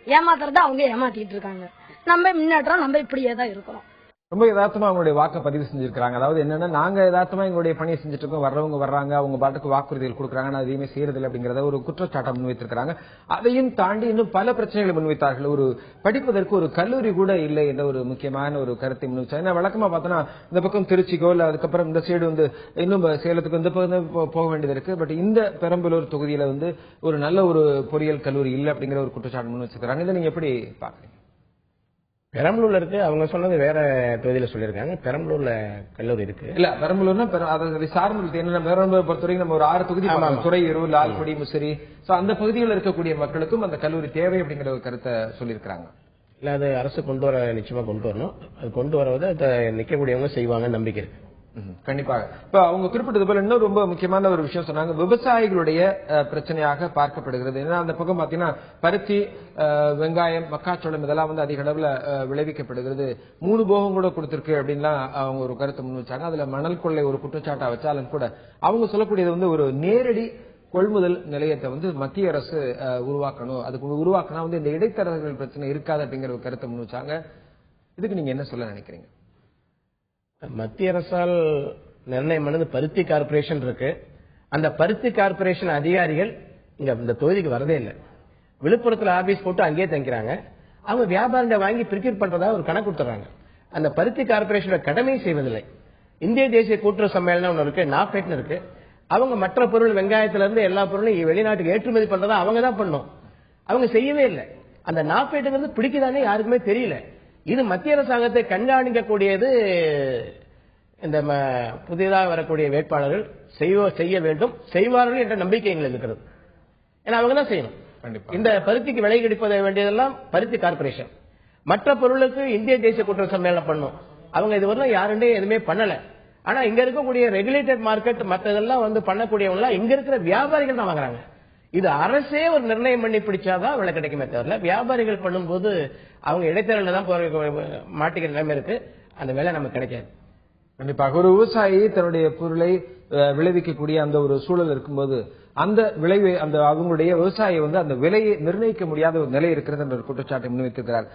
ஏமாத்துறத அவங்க ஏமாத்திட்டு இருக்காங்க. நம்ம முன்னேற்றம், நம்ம இப்படியே தான் இருக்கிறோம். ரொம்ப யதார்த்தமா அவங்களுடைய வாக்க பதிவு செஞ்சிருக்காங்க. அதாவது என்னன்னா, நாங்க யதார்த்தமா எங்களுடைய பணியை செஞ்சுட்டு இருக்கோம், வர்றவங்க வர்றாங்க, அவங்க பாட்டுக்கு வாக்குறுதிகள் கொடுக்குறாங்க, அதையுமே செய்யறதில்லை அப்படிங்கறத ஒரு குற்றச்சாட்டை முன்வைத்திருக்கிறாங்க. அதையும் தாண்டி இன்னும் பல பிரச்சனைகளை முன்வைத்தார்கள். ஒரு படிப்பதற்கு ஒரு கல்லூரி கூட இல்லை என்ற ஒரு முக்கியமான ஒரு கருத்தை முன்வைச்சாங்க. ஏன்னா வழக்கமா பார்த்தோன்னா இந்த பக்கம் திருச்சிக்கோ இல்ல அதுக்கப்புறம் இந்த சைடு வந்து இன்னும் சேலத்துக்கு இந்த பக்கம் போக வேண்டியது இருக்கு. பட் இந்த பெரம்பலூர் தொகுதியில வந்து ஒரு நல்ல ஒரு பொறியியல் கல்லூரி இல்லை அப்படிங்கிற ஒரு குற்றச்சாட்டு முன் வச்சிருக்காங்க. இதை நீங்க எப்படி பாக்குறீங்க? பெரம்பலூர்ல இருக்கு, அவங்க சொன்னது வேற தொகுதியில சொல்லியிருக்காங்க. பெரம்பலூர்ல கல்லூரி இருக்கு. இல்ல பெரம்பலூர்னா அதை சார்ந்து என்ன பெரம்பலூர் பொறுத்தவரைக்கும் நம்ம ஒரு 6 தொகுதி, துறையூர், லால்குடி, முசிறி, அந்த பகுதிகளில் இருக்கக்கூடிய மக்களுக்கும் அந்த கல்லூரி தேவை அப்படிங்கிற ஒரு கருத்தை சொல்லியிருக்காங்க. இல்ல அது அரசு கொண்டு வர நிச்சயமா கொண்டு வரணும். அது கொண்டு வரவது அதை நிக்கக்கூடியவங்க செய்வாங்க நம்பிக்கை இருக்கு. கண்டிப்பாக. இப்ப அவங்க குறிப்பிட்டது போல இன்னும் ரொம்ப முக்கியமான ஒரு விஷயம் சொன்னாங்க, விவசாயிகளுடைய பிரச்சனையாக பார்க்கப்படுகிறது. ஏன்னா அந்த பக்கம் பாத்தீங்கன்னா பருத்தி, வெங்காயம், மக்காச்சோளம் இதெல்லாம் வந்து அதிக அளவுல விளைவிக்கப்படுகிறது. 3 போகம் கூட கொடுத்திருக்கு அப்படின்லாம் அவங்க ஒரு கருத்தை முன் வச்சாங்க. அதுல மணல் கொள்ளை ஒரு குற்றச்சாட்டா வச்சாலும் கூட அவங்க சொல்லக்கூடியது வந்து ஒரு நேரடி கொள்முதல் நிலையத்தை வந்து மத்திய அரசு உருவாக்கணும். அதுக்கு உருவாக்கினா வந்து இந்த இடைத்தரகர்கள் பிரச்சனை இருக்காது அப்படிங்கிற ஒரு கருத்தை முன் வச்சாங்க. இதுக்கு நீங்க என்ன சொல்ல நினைக்கிறீங்க? மத்திய அரசால் நிர்ணயம் பண்ணது பருத்தி கார்பரேஷன் இருக்கு. அந்த பருத்தி கார்பரேஷன் அதிகாரிகள் இங்க இந்த தொகுதிக்கு வரதே இல்லை. விழுப்புரத்துல ஆபீஸ் போட்டு அங்கேயே தங்கிறாங்க. அவங்க வியாபாரிகள் வாங்கி பிரிக்கெட் பண்றதா ஒரு கணக்கு கொடுத்துறாங்க. அந்த பருத்தி கார்பரேஷன் கடமையை செய்வதில்லை. இந்திய தேசிய கூட்டுறவு சம்மேளனம் ஒன்று இருக்கு, நாஃபெட் இருக்கு. அவங்க மற்ற பொருள் வெங்காயத்துல இருந்து எல்லா பொருளும் வெளிநாட்டுக்கு ஏற்றுமதி பண்றதா அவங்க தான் பண்ணும். அவங்க செய்யவே இல்லை. அந்த நாஃபெட்டுங்கிறது பிடிக்குதானே யாருக்குமே தெரியல. இது மத்திய அரசாங்கத்தை கண்காணிக்கக்கூடியது. இந்த புதிதாக வரக்கூடிய வேட்பாளர்கள் செய்ய வேண்டும், செய்வார்கள் என்ற நம்பிக்கை எங்களுக்கு இருக்கிறது. ஏன்னா அவங்க தான் செய்யணும். இந்த பருத்திக்கு விலை கிடைப்பத வேண்டியதெல்லாம் பருத்தி கார்பரேஷன். மற்ற பொருளுக்கு இந்திய தேசிய கூட்டுறவு சம்மேளனம் பண்ணும். அவங்க இதுவரை யாருண்டே எதுவுமே பண்ணல. ஆனா இங்க இருக்கக்கூடிய ரெகுலேட்டட் மார்க்கெட் மற்றதெல்லாம் வந்து பண்ணக்கூடியவங்க இங்க இருக்கிற வியாபாரிகள் தான் வாங்குறாங்க. இது அரசே ஒரு நிர்ணயம் பண்ணி பிடிச்சாதான் விலை கிடைக்குமே தவிர வியாபாரிகள் பண்ணும்போது அவங்க இடைத்தரல தான் மாட்டிக்கிற நிலைமை இருக்கு. அந்த வேலை நமக்கு கிடைக்காது. கண்டிப்பாக ஒரு விவசாயி தன்னுடைய பொருளை விளைவிக்கக்கூடிய அந்த ஒரு சூழல் இருக்கும்போது அந்த விளைவை அந்த அவங்களுடைய விவசாயி அந்த விலையை நிர்ணயிக்க முடியாத ஒரு நிலை இருக்கிறது என்ற ஒரு குற்றச்சாட்டை முன்வைத்திருக்கிறார்.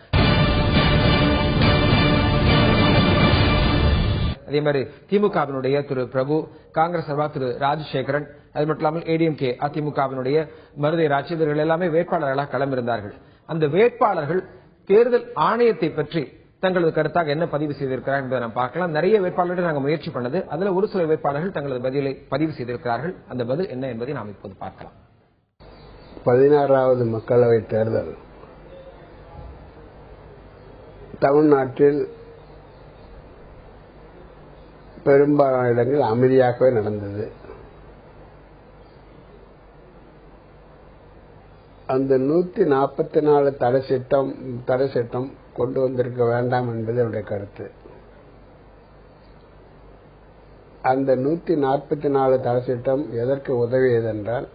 அதே மாதிரி திமுகவினுடைய திரு பிரபு, காங்கிரஸ் சார்பா திரு ராஜசேகரன், அது மட்டும் இல்லாமல் ஏடிஎம்கே அதிமுகவினுடைய மருதை ராஜ் இவர்கள் எல்லாமே வேட்பாளர்களாக களமிருந்தார்கள். அந்த வேட்பாளர்கள் தேர்தல் ஆணையத்தை பற்றி தங்களது கருத்தாக என்ன பதிவு செய்திருக்கிறார்கள் என்பதை நாம் பார்க்கலாம். நிறைய வேட்பாளர்கள் நாங்கள் முயற்சி பண்ணது, அதுல ஒரு சில வேட்பாளர்கள் தங்களது பதிலை பதிவு செய்திருக்கிறார்கள். அந்த பதில் என்ன என்பதை நாம் இப்போது பார்க்கலாம். 16வது மக்களவை தேர்தல் தமிழ்நாட்டில் பெரும்பாலான இடங்கள் அமைதியாகவே நடந்தது. அந்த 144 தடை சட்டம் கொண்டு வந்திருக்க வேண்டாம் என்பது என்னுடைய கருத்து. அந்த 144 தடை சட்டம் எதற்கு உதவியது என்றால்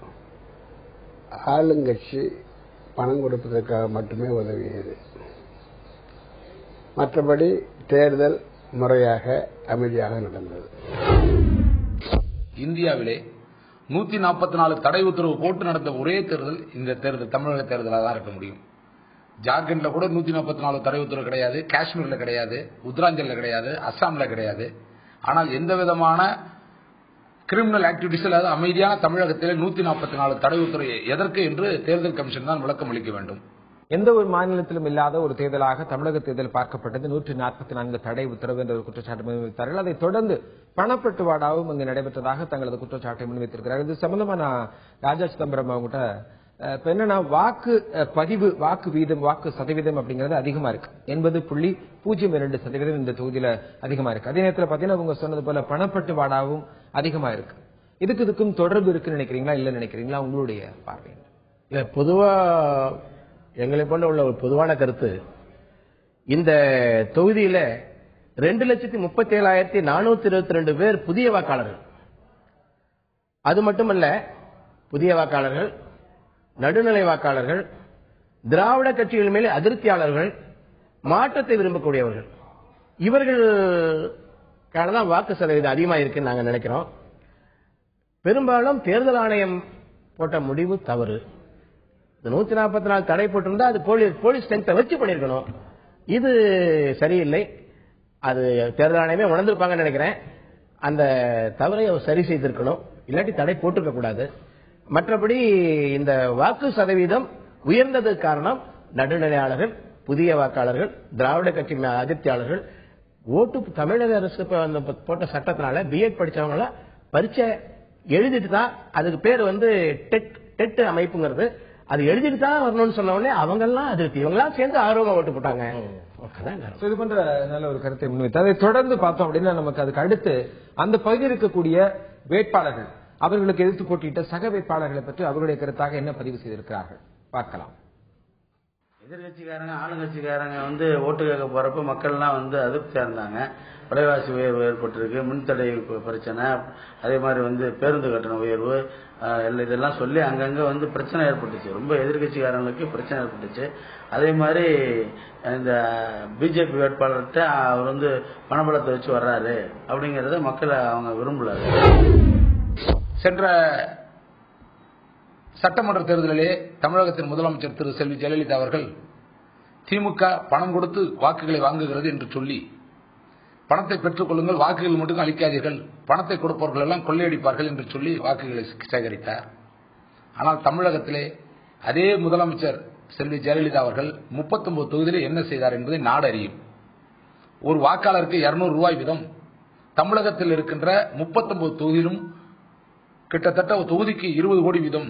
ஆளுங்கட்சி பணம் கொடுப்பதற்காக மட்டுமே உதவியது. மற்றபடி தேர்தல் முறையாக அமைதியாக நடந்தது. இந்தியாவிலே 144 தடை உத்தரவு போட்டு நடந்த ஒரே தேர்தல் இந்த தேர்தல் தமிழக தேர்தலாக தான் இருக்க முடியும். ஜார்க்கண்ட்ல கூட 144 தடை உத்தரவு கிடையாது, காஷ்மீர்ல கிடையாது, உத்தராஞ்சல்ல கிடையாது, அஸ்ஸாம்ல கிடையாது. ஆனால் எந்த விதமான கிரிமினல் ஆக்டிவிட்டிஸ் அதாவது அமைதியான தமிழகத்தில் 144 தடை உத்தரவு எதற்கு என்று தேர்தல் கமிஷன் தான் விளக்கம் அளிக்க வேண்டும். எந்த ஒரு மாநிலத்திலும் இல்லாத ஒரு தேர்தலாக தமிழக தேர்தல் பார்க்கப்பட்டது. 144 தடை உத்தரவு என்ற ஒரு குற்றச்சாட்டை முன்வைத்தார்கள். அதைத் தொடர்ந்து பணப்பட்டுவாடாவும் அங்கு நடைபெற்றதாக தங்களது குற்றச்சாட்டை முன்வைத்திருக்கிறார்கள். இது சம்பந்தமா நான் ராஜா சிதம்பரம் அவங்ககிட்ட என்னன்னா வாக்கு பதிவு, வாக்கு வீதம், வாக்கு சதவீதம் அப்படிங்கிறது அதிகமா இருக்கு. 80.02% இந்த தொகுதியில அதிகமா இருக்கு. அதே நேரத்தில் பாத்தீங்கன்னா அவங்க சொன்னது போல பணப்பட்டுவாடாவும் அதிகமா இருக்கு. இதுக்கும் தொடர்பு இருக்குன்னு நினைக்கிறீங்களா, இல்ல நினைக்கிறீங்களா? உங்களுடைய பார்வை இல்ல, பொதுவா எங்களை போன்ற உள்ள ஒரு பொதுவான கருத்து, இந்த தொகுதியில 2,37,422 பேர் புதிய வாக்காளர்கள். அது மட்டுமல்ல, புதிய வாக்காளர்கள், நடுநிலை வாக்காளர்கள், திராவிட கட்சிகள் மேலே அதிருப்தியாளர்கள், மாற்றத்தை விரும்பக்கூடியவர்கள், இவர்களுக்கான தான் வாக்கு சதவீதம் அதிகமாக இருக்குன்னு நாங்கள் நினைக்கிறோம். பெரும்பாலும் தேர்தல் ஆணையம் போட்ட முடிவு தவறு. 144 தடை போட்டிருந்தா அது போலீஸ் ஸ்ட்ரென்த்தை வச்சு பண்ணிருக்கணும். இது சரியில்லை. அது தேர்தல் ஆணையமே உணர்ந்திருப்பாங்கன்னு நினைக்கிறேன். அந்த தவறை அவர் சரி செய்திருக்கணும், இல்லாட்டி தடை போட்டிருக்க கூடாது. மற்றபடி இந்த வாக்கு சதவீதம் உயர்ந்ததுக்கு காரணம் நடுநிலையாளர்கள், புதிய வாக்காளர்கள், திராவிட கட்சி அதிருப்தியாளர்கள். ஓட்டு தமிழக அரசு போட்ட சட்டத்தினால பிஎட் படிச்சவங்கள பரீட்சை எழுதிட்டு தான், அதுக்கு பேர் டெட் அமைப்புங்கிறது, அது எழுதிட்டு தான் வரணும்னு சொன்ன உடனே அவங்க எல்லாம் அதிருப்தி, இவங்க எல்லாம் சேர்ந்து ஆர்வமா ஓட்டு போட்டாங்க. இது போன்ற நல்ல ஒரு கருத்தை முன்வைத்து அதை தொடர்ந்து பார்த்தோம் அப்படின்னா நமக்கு அதுக்கு அடுத்து அந்த பகுதியில் இருக்கக்கூடிய வேட்பாளர்கள், அவர்களுக்கு எதிர்த்து போட்டியிட்ட சக வேட்பாளர்களை பற்றி அவர்களுடைய கருத்தாக என்ன பதிவு செய்திருக்கிறார்கள் பார்க்கலாம். எதிர்கட்சிக்காரங்க ஆளுங்கட்சிக்காரங்க ஓட்டு கேட்க போறப்ப மக்கள்லாம் அதிருப்தியா இருந்தாங்க. விலைவாசி உயர்வு ஏற்பட்டிருக்கு, மின்தடை பிரச்சனை, அதே மாதிரி பேருந்து கட்டண உயர்வு, இதெல்லாம் சொல்லி அங்கங்க பிரச்சனை ஏற்பட்டுச்சு. ரொம்ப எதிர்கட்சிக்காரங்களுக்கு பிரச்சனை ஏற்பட்டுச்சு. அதே மாதிரி இந்த பிஜேபி வேட்பாளர்கிட்ட அவர் பணபலத்தை வச்சு வர்றாரு அப்படிங்கறத மக்கள் அவங்க விரும்பல. சென்ற சட்டமன்ற தேர்தலிலே தமிழகத்தின் முதலமைச்சர் திரு செல்வி ஜெயலலிதா அவர்கள் திமுக பணம் கொடுத்து வாக்குகளை வாங்குகிறது என்று சொல்லி, பணத்தை பெற்றுக் கொள்ளுங்கள், வாக்குகள் மட்டும் அளிக்காதீர்கள், பணத்தை கொடுப்பவர்கள் எல்லாம் கொள்ளையடிப்பார்கள் என்று சொல்லி வாக்குகளை சேகரித்தார். ஆனால் தமிழகத்திலே அதே முதலமைச்சர் செல்வி ஜெயலலிதா அவர்கள் 39 தொகுதியில் என்ன செய்தார் என்பதை நாடு அறியும். ஒரு வாக்காளருக்கு 200 ரூபாய் வீதம் தமிழகத்தில் இருக்கின்ற 39 தொகுதியிலும் கிட்டத்தட்ட தொகுதிக்கு 20 கோடி வீதம்,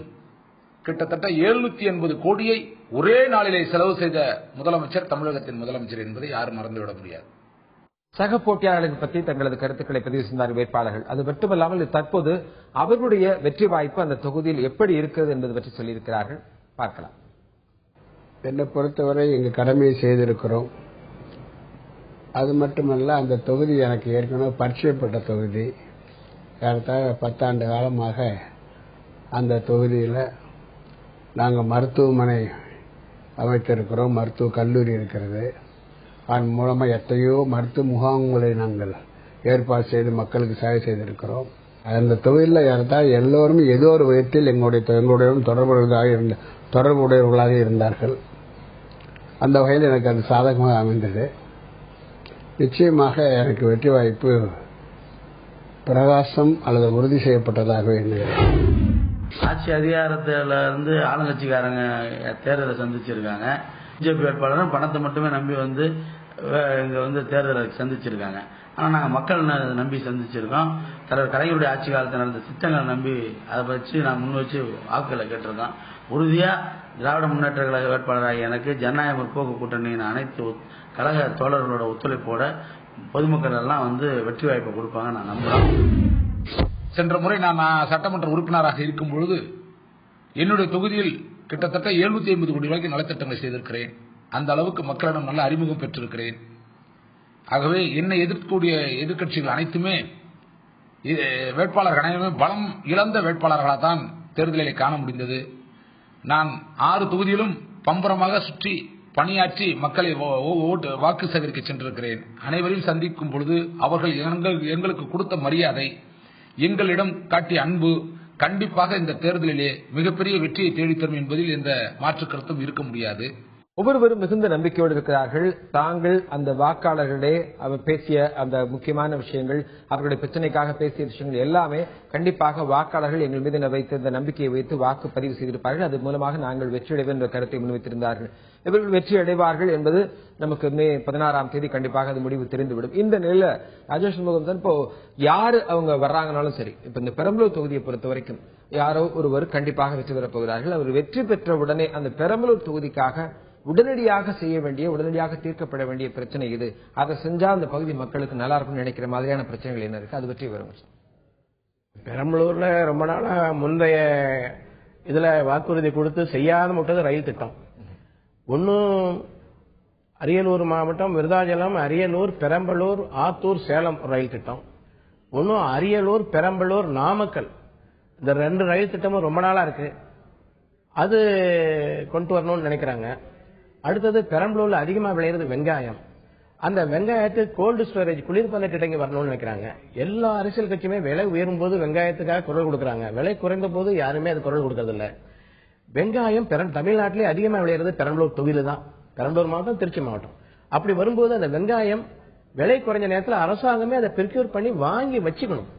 கிட்டத்தட்ட 780 கோடியை ஒரே நாளிலே செலவு செய்த முதலமைச்சர் தமிழகத்தின் முதலமைச்சர் என்பதை யாரும் மறந்துவிட முடியாது. சக போட்டியாளர்களுக்கு பற்றி தங்களது கருத்துக்களை பதிவு செய்தார் வேட்பாளர்கள். அது மட்டுமல்லாமல் தற்போது அவர்களுடைய வெற்றி வாய்ப்பு அந்த தொகுதியில் எப்படி இருக்கிறது என்பது பற்றி சொல்லியிருக்கிறார்கள், பார்க்கலாம். என்னை பொறுத்தவரை எங்க கடமையை செய்திருக்கிறோம். அது மட்டுமல்ல, அந்த தொகுதி எனக்கு ஏற்கனவே பரிச்சயப்பட்ட தொகுதி. ஏறத்தாழ 10 ஆண்டு காலமாக அந்த தொகுதியில் நாங்கள் மருத்துவமனை அமைத்திருக்கிறோம், மருத்துவ கல்லூரி இருக்கிறது. அதன் மூலமாக எத்தனையோ மருத்துவ முகாம்களை நாங்கள் ஏற்பாடு செய்து மக்களுக்கு சேவை செய்திருக்கிறோம். அந்த தொகுதியில் இருந்தால் எல்லோரும் ஏதோ ஒரு விதத்தில் எங்களுடைய தொடர்புடையவர்களாக இருந்தார்கள். அந்த வகையில் எனக்கு அது சாதகமாக அமைந்தது. நிச்சயமாக எனக்கு வெற்றி வாய்ப்பு பிரகாசம் அல்லது உறுதி செய்யப்பட்டதாக எண்ணுகிறேன். ஆட்சி அதிகாரத்துல இருந்து ஆளுங்கட்சிக்காரங்க தேர்தலை சந்திச்சிருக்காங்க. பிஜேபி வேட்பாளரும் பணத்தை மட்டுமே நம்பி வந்து இங்க வந்து தேர்தலை சந்திச்சிருக்காங்க. ஆனா நாங்க மக்கள் நம்பி சந்திச்சிருக்கோம். தலைவர் கலைஞருடைய ஆட்சி காலத்தில் நடந்த திட்டங்களை நம்பி அதை வச்சு நான் முன் வச்சு வாக்குகளை கேட்டிருக்கோம். உறுதியா திராவிட முன்னேற்ற கழக வேட்பாளராக எனக்கு ஜனநாயக முற்போக்கு கூட்டணியின் அனைத்து கழக தோழர்களோட ஒத்துழைப்போட பொதுமக்கள் எல்லாம் வந்து வெற்றி வாய்ப்பை கொடுப்பாங்க நான் நம்புறேன். சென்ற முறை நான் சட்டமன்ற உறுப்பினராக இருக்கும் பொழுது என்னுடைய தொகுதியில் கிட்டத்தட்ட 750 கோடி ரூபாய்க்கு நலத்திட்டங்களை செய்திருக்கிறேன். அந்த அளவுக்கு மக்களிடம் நல்ல அறிமுகம் பெற்றிருக்கிறேன். ஆகவே என்னை எதிர்க்கக்கூடிய எதிர்க்கட்சிகள் அனைத்துமே வேட்பாளர்கள் அனைவருமே பலம் இழந்த வேட்பாளர்களாக தான் தேர்தலிலே காண முடிந்தது. நான் 6 தொகுதியிலும் பம்பரமாக சுற்றி பணியாற்றி மக்களை வாக்கு சேகரிக்க சென்றிருக்கிறேன். அனைவரையும் சந்திக்கும் பொழுது அவர்கள் எங்களுக்கு கொடுத்த மரியாதை, எங்களிடம் காட்டிய அன்பு கண்டிப்பாக இந்த தேர்தலிலே மிகப்பெரிய வெற்றியை தேடித்தரும் என்பதில் எந்த மாற்று கருத்தும் இருக்க முடியாது. ஒவ்வொருவரும் மிகுந்த நம்பிக்கையோடு இருக்கிறார்கள். தாங்கள் அந்த வாக்காளர்களே அவர் பேசிய அந்த முக்கியமான விஷயங்கள், அவர்களுடைய பிரச்சனைக்காக பேசிய விஷயங்கள் எல்லாமே கண்டிப்பாக வாக்காளர்கள் எங்கள் மீது வைத்திருந்த நம்பிக்கையை வைத்து வாக்கு பதிவு செய்திருப்பார்கள். அது மூலமாக நாங்கள் வெற்றியடைவோம் என்ற கருத்தை முன்வைத்திருந்தார்கள். இவர்கள் வெற்றி அடைவார்கள் என்பது நமக்கு மே 16ஆம் தேதி கண்டிப்பாக அது முடிவு தெரிந்துவிடும். இந்த நிலையில ராஜேஷ் முகம் இப்போ யாரு அவங்க வர்றாங்கனாலும் சரி, இப்ப இந்த பெரம்பலூர் தொகுதியை பொறுத்த வரைக்கும் யாரோ ஒருவர் கண்டிப்பாக வெற்றி பெறப் போகிறார்கள். அவர் வெற்றி பெற்ற உடனே அந்த பெரம்பலூர் தொகுதிக்காக உடனடியாக செய்ய வேண்டிய, உடனடியாக தீர்க்கப்பட வேண்டிய பிரச்சனை இது. அதை செஞ்சா அந்த பகுதி மக்களுக்கு நல்லா இருக்கும்னு நினைக்கிற மாதிரியான பிரச்சனைகள் என்ன இருக்கு, அது பற்றி வரும். பெரம்பலூர்ல ரொம்ப நாளா முந்தைய இதுல வாக்குறுதி கொடுத்து செய்யாத முட்டது ரயில் திட்டம். ஒன்னும் அரியலூர் மாவட்டம் விருதாச்சலம், அரியலூர், பெரம்பலூர், ஆத்தூர், சேலம் ரயில் திட்டம். ஒன்னும் அரியலூர், பெரம்பலூர், நாமக்கல் இந்த 2 ரயில் திட்டமும் ரொம்ப நாளா இருக்கு. அது கொண்டு வரணும்னு நினைக்கிறாங்க. அடுத்தது பெரம்பலூர்ல அதிகமா விளையிறது வெங்காயம். அந்த வெங்காயத்துக்கு கோல்டு ஸ்டோரேஜ் குளிர்பதன கிடங்கு வரணும்னு நினைக்கிறாங்க. எல்லா அரசியல் கட்சியுமே விலை உயரும் போது வெங்காயத்துக்காக குரல் கொடுக்கறாங்க. விலை குறைந்த போது யாருமே அது குரல் கொடுக்கறது இல்ல. வெங்காயம் தமிழ்நாட்டிலே அதிகமா விளையிறது பெரம்பலூர் தொகுதியில தான். பெரம்பலூர் மாவட்டம், திருச்சி மாவட்டம். அப்படி வரும்போது அந்த வெங்காயம் விலை குறைஞ்ச நேரத்தில் அரசாங்கமே அதை ப்ரிக்யூர் பண்ணி வாங்கி வச்சுக்கணும்.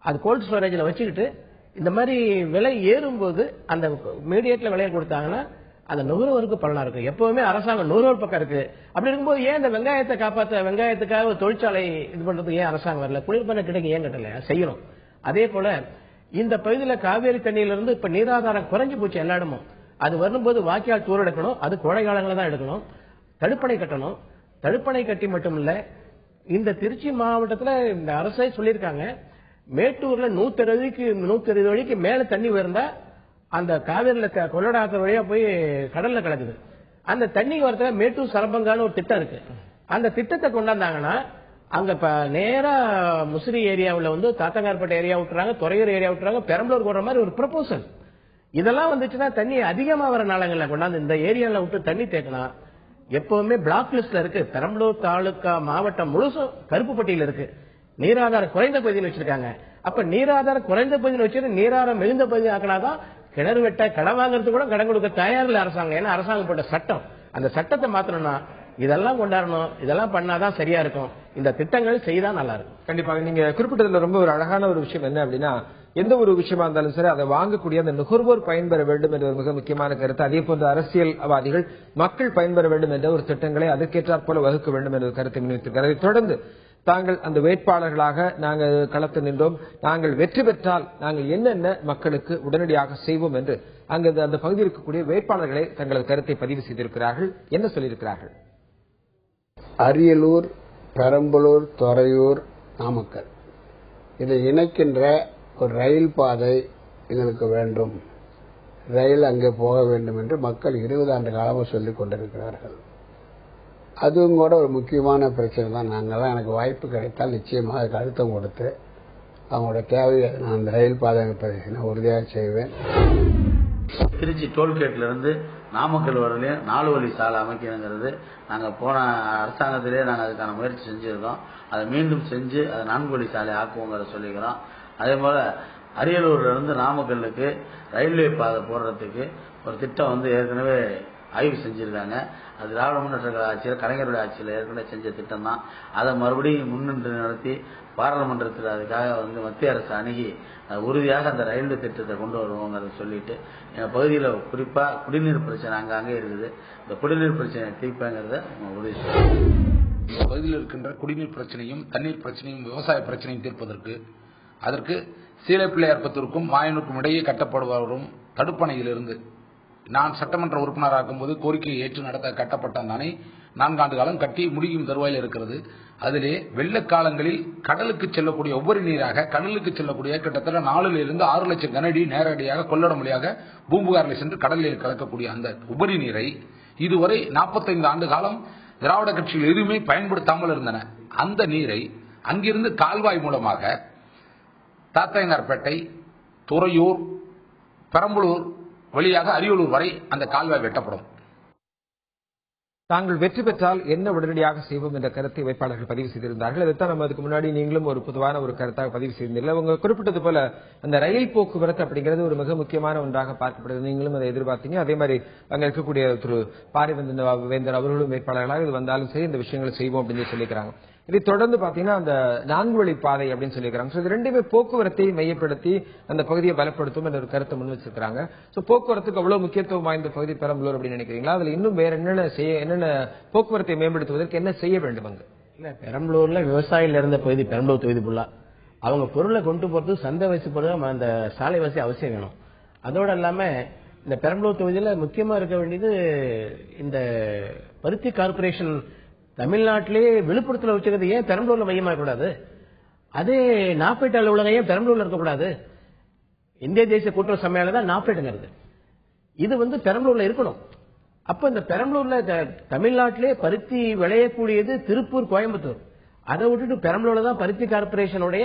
அது கோல்டு ஸ்டோரேஜ்ல வச்சுக்கிட்டு இந்த மாதிரி விலை ஏறும்போது அந்த மீடியேட்ல விலையை கொடுத்தாங்கன்னா அந்த நுகர்வோருக்கு பலனா இருக்கு. எப்பவுமே அரசாங்கம் நுகர்வோர் பக்கம் இருக்கு. அப்படி இருக்கும்போது ஏன் இந்த வெங்காயத்தை காப்பாற்ற, வெங்காயத்துக்காக ஒரு தொழிற்சாலை இது பண்றதுக்கு ஏன் அரசாங்கம் வரல? குளிர்பதன கிடங்கு ஏன் கட்டல? செய்யணும். அதே போல இந்த பகுதியில் காவேரி தண்ணியிலிருந்து இப்ப நீராதாரம் குறைஞ்சு போச்சு எல்லா இடமும். அது வரும்போது வாக்கியால் தூர் எடுக்கணும். அது கோடை காலங்களில் தான் எடுக்கணும். தடுப்பணை கட்டணும். தடுப்பணை கட்டி மட்டும் இல்ல, இந்த திருச்சி மாவட்டத்தில் இந்த அரசே சொல்லியிருக்காங்க, மேட்டூர்ல 160 அடிக்கு மேல தண்ணி உயர்ந்தா அந்த காவிரியில கொள்ளடாத்த வழியா போய் கடல்ல கலக்குது. அந்த தண்ணி வரத மேட்டூர் சரபங்கான்னு ஒரு திட்டம் இருக்கு. அந்த திட்டத்தை கொண்டாந்தாங்கன்னா அங்க நேரா முசிறி ஏரியாவில் வந்து தாத்தங்கார்பேட்டை ஏரியா விட்டுறாங்க, துறையூர் ஏரியா விட்டுறாங்க, பெரம்பலூர் போடுற மாதிரி ஒரு ப்ரொபோசல். இதெல்லாம் வந்துச்சுன்னா தண்ணி அதிகமா வர நாளங்கள்ல கொண்டாந்து இந்த ஏரியால விட்டு தண்ணி தேக்கலாம். எப்பவுமே பிளாக் லிஸ்ட்ல இருக்கு. பெரம்பலூர் தாலுகா மாவட்டம் முழுசும் கருப்பு பட்டியல இருக்கு. நீராதாரம் குறைந்த பகுதியில் வச்சிருக்காங்க. அப்ப நீராதாரம் குறைந்த பகுதியில் வச்சுட்டு நீராதாரம் மிகுந்த பகுதி ஆக்கினாதான் கிணறு வெட்ட கடன் வாங்குறது கூட கடன் கொடுக்க தயாரில்லை அரசாங்கம். ஏன்னா அரசாங்கம் போட்ட சட்டம், அந்த சட்டத்தை மாத்தணும்னா இதெல்லாம் கொண்டாடணும். இதெல்லாம் பண்ணாதான் சரியா இருக்கும். இந்த திட்டங்கள் செய்தான் நல்லா இருக்கும். கண்டிப்பாக நீங்க குறிப்பிட்டதுல ரொம்ப ஒரு அழகான ஒரு விஷயம் என்ன அப்படின்னா, எந்த ஒரு விஷயமா இருந்தாலும் சரி அதை வாங்கக்கூடிய அந்த நுகர்வோர் பயன்பெற வேண்டும் என்ற ஒரு மிக முக்கியமான கருத்து. அதே போன்ற அரசியல்வாதிகள் மக்கள் பயன்பெற வேண்டும் என்ற ஒரு திட்டங்களை அதற்கேற்றாற் போல வகுக்க வேண்டும் என்ற ஒரு கருத்தை முன்வைத்திருக்கிறார். அதை தொடர்ந்து தாங்கள் அந்த வேட்பாளர்களாக நாங்கள் களத்தில் நின்றோம், நாங்கள் வெற்றி பெற்றால் நாங்கள் என்னென்ன மக்களுக்கு உடனடியாக செய்வோம் என்று அங்கு அந்த பகுதியில் இருக்கக்கூடிய வேட்பாளர்களை தங்களது கருத்தை பதிவு செய்திருக்கிறார்கள். என்ன சொல்லியிருக்கிறார்கள்? அரியலூர், பெரம்பலூர், துறையூர், நாமக்கல் இதை இணைக்கின்ற ஒரு ரயில் பாதை எங்களுக்கு வேண்டும், ரயில் அங்கே போக வேண்டும் என்று மக்கள் 20 ஆண்டு காலமாக சொல்லிக் கொண்டிருக்கிறார்கள். அதுவும் கூட ஒரு முக்கியமான பிரச்சனை தான். நாங்கள்லாம் எனக்கு வாய்ப்பு கிடைத்தால் நிச்சயமாக அதுக்கு அழுத்தம் கொடுத்து அவங்களோட தேவையை நான் அந்த ரயில் பாதை நான் உறுதியாக செய்வேன். திருச்சி டோல்கேட்ல இருந்து நாமக்கல் வரலையும் 4 வழி சாலை அமைக்கணுங்கிறது நாங்க போன அரசாங்கத்திலே நாங்க அதுக்கான முயற்சி செஞ்சிருக்கோம். அதை மீண்டும் செஞ்சு அதை 4 வழி சாலை ஆக்குவோங்கிறத சொல்லிக்கிறோம். அதே போல அரியலூர்ல இருந்து நாமக்கல்லுக்கு ரயில்வே பாதை போடுறதுக்கு ஒரு திட்டம் வந்து ஏற்கனவே ஆய்வு செஞ்சிருக்காங்க. அது திராவிட முன்னேற்ற கழக ஆட்சியில் கலைஞருடைய ஆட்சியில் ஏற்கனவே செஞ்ச திட்டம் தான். அதை மறுபடியும் முன்னின்று நடத்தி பாராளுமன்றத்தில் அதுக்காக வந்து மத்திய அரசு அணுகி உறுதியாக அந்த ரயில்வே திட்டத்தை கொண்டு வருவோங்கிறத சொல்லிட்டு எங்கள் பகுதியில் குறிப்பாக குடிநீர் பிரச்சனை அங்கங்கே இருக்குது. இந்த குடிநீர் பிரச்சனையை தீர்ப்பேங்கிறத உறுதி செய்வோம். பகுதியில் இருக்கின்ற குடிநீர் பிரச்சனையும் தண்ணீர் பிரச்சனையும் விவசாய பிரச்சனையும் தீர்ப்பதற்கு அதற்கு சீலைப்பிள்ளையார்பத்திற்கும் மாயனூருக்கும் இடையே கட்டப்படுவரும் தடுப்பணையிலிருந்து நான் சட்டமன்ற உறுப்பினராகும் போது கோரிக்கையை ஏற்று நடத்த கட்டப்பட்ட அந்த அணை 4 ஆண்டு காலம் கட்டி முடியும் தருவாயில் இருக்கிறது. அதிலே வெள்ளக்காலங்களில் கடலுக்கு செல்லக்கூடிய ஒவ்வொரு நீராக கடலுக்கு செல்லக்கூடிய கிட்டத்தட்ட 4 to 6 லட்சம் கனஅடி நேரடியாக கொள்ளடம் வழியாக பூம்புகாரில் சென்று கடலில் கலக்கக்கூடிய அந்த உபரி நீரை இதுவரை 45 ஆண்டு காலம் திராவிட கட்சிகள் எதுவுமே பயன்படுத்தாமல் இருந்தன. அந்த நீரை அங்கிருந்து கால்வாய் மூலமாக தாத்தையங்கார்பேட்டை, துறையூர், பெரம்பலூர் வழியாக அரியலூர் வரை அந்த கால்வாய் வெட்டப்படும். தாங்கள் வெற்றி பெற்றால் என்ன உடனடியாக செய்வோம் என்ற கருத்தை வேட்பாளர்கள் பதிவு செய்திருந்தார்கள். அதைத்தான் நம்ம அதுக்கு முன்னாடி நீங்களும் ஒரு பொதுவான ஒரு கருத்தாக பதிவு செய்திருந்தீர்கள். உங்க குறிப்பிட்டது போல அந்த ரயில் போக்குவரத்து அப்படிங்கிறது ஒரு மிக முக்கியமான ஒன்றாக பார்க்கப்படுது. நீங்களும் அதை எதிர்பார்த்தீங்க. அதே மாதிரி அங்க இருக்கக்கூடிய திரு பாரிவேந்தர் அவர்களும் வேட்பாளர்களாக இது வந்தாலும் சரி இந்த விஷயங்களை செய்வோம் அப்படின்னு சொல்லிக்கிறாங்க. இதை தொடர்ந்து பாத்தீங்கன்னா அந்த 4 வழி பாதை அப்படின்னு சொல்லிக்கிறாங்க. இது ரெண்டுமே போக்குவரத்தை மையப்படுத்தி அந்த பகுதியை பலப்படுத்தும் என்ற ஒரு கருத்தை முன் வச்சிருக்காங்க. போக்குவரத்துக்கு அவ்வளவு முக்கியத்துவம் வாய்ந்த பகுதி பெரம்பலூர் அப்படின்னு நினைக்கிறீங்களா? அதுல இன்னும் வேற என்னென்ன போக்குவரத்தை மேம்படுத்துவதற்கு என்ன செய்ய வேண்டும்? அங்க இல்ல பெரம்பலூர்ல விவசாயில இருந்த பகுதி பெரம்பலூர் தொகுதி ஃபுல்லா அவங்க பொருளை கொண்டு போறது சந்தை வசி போறது அந்த சாலை வசி அவசியம் வேணும். அதோட இல்லாம இந்த பெரம்பலூர் தொகுதியில முக்கியமா இருக்க வேண்டியது இந்த பருத்தி கார்பரேஷன் தமிழ்நாட்டிலேயே விழுப்புரத்தில் வச்சுக்கிறது ஏன் பெரம்பலூர்ல மையமாக கூடாது? அதே நாப்பேட் அலுவலகம் ஏன் பெரம்பலூர்ல இருக்கக்கூடாது? இந்திய தேசிய கூட்டுறவு சமையல தான் நாப்பேட்டுங்கிறது. இது வந்து பெரம்பலூர்ல இருக்கணும். அப்ப இந்த பெரம்பலூர்ல தமிழ்நாட்டிலே பருத்தி விளையக்கூடியது திருப்பூர், கோயம்புத்தூர். அதை விட்டுட்டு பெரம்பலூர்ல தான் பருத்தி கார்பரேஷனுடைய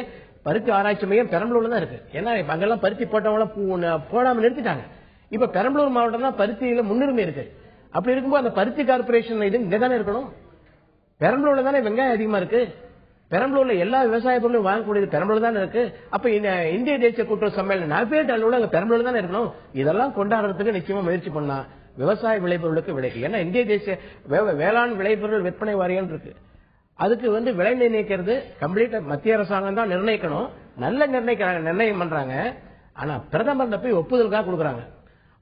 பருத்தி ஆராய்ச்சி மையம் பெரம்பலூர்ல தான் இருக்கு. ஏன்னா அங்கெல்லாம் பருத்தி போட்டவங்க போடாம நிறுத்திட்டாங்க. இப்ப பெரம்பலூர் மாவட்டம் தான் பருத்தியில முன்னுரிமை இருக்கு. அப்படி இருக்கும்போது அந்த பருத்தி கார்பரேஷன் இது இங்க தானே இருக்கணும். பெரம்பலூர்ல தானே வெங்காயம் அதிகமா இருக்கு. பெரம்பலூர்ல எல்லா விவசாய பொருளும் வாங்கக்கூடியது பெரம்பலூர் தானே இருக்கு. அப்ப இந்திய தேசிய கூட்டுறவு சம்மேளனம் நாப்பேட் அலுவலகம் பெரம்பலூர் தானே இருக்கணும். இதெல்லாம் கொண்டாடுறதுக்கு நிச்சயமா முயற்சி பண்ணா விவசாய விளைபொருளுக்கு விலை. ஏன்னா இந்திய தேசிய வேளாண் விளைபொருள் விற்பனை வாரியம் இருக்கு. அதுக்கு வந்து விலை நிர்ணயிக்கிறது கம்ப்ளீட்டா மத்திய அரசாங்கம் தான் நிர்ணயிக்கணும். நல்ல நிர்ணயம் பண்றாங்க. ஆனா பிரதமர் போய் ஒப்புதலுக்காக கொடுக்குறாங்க.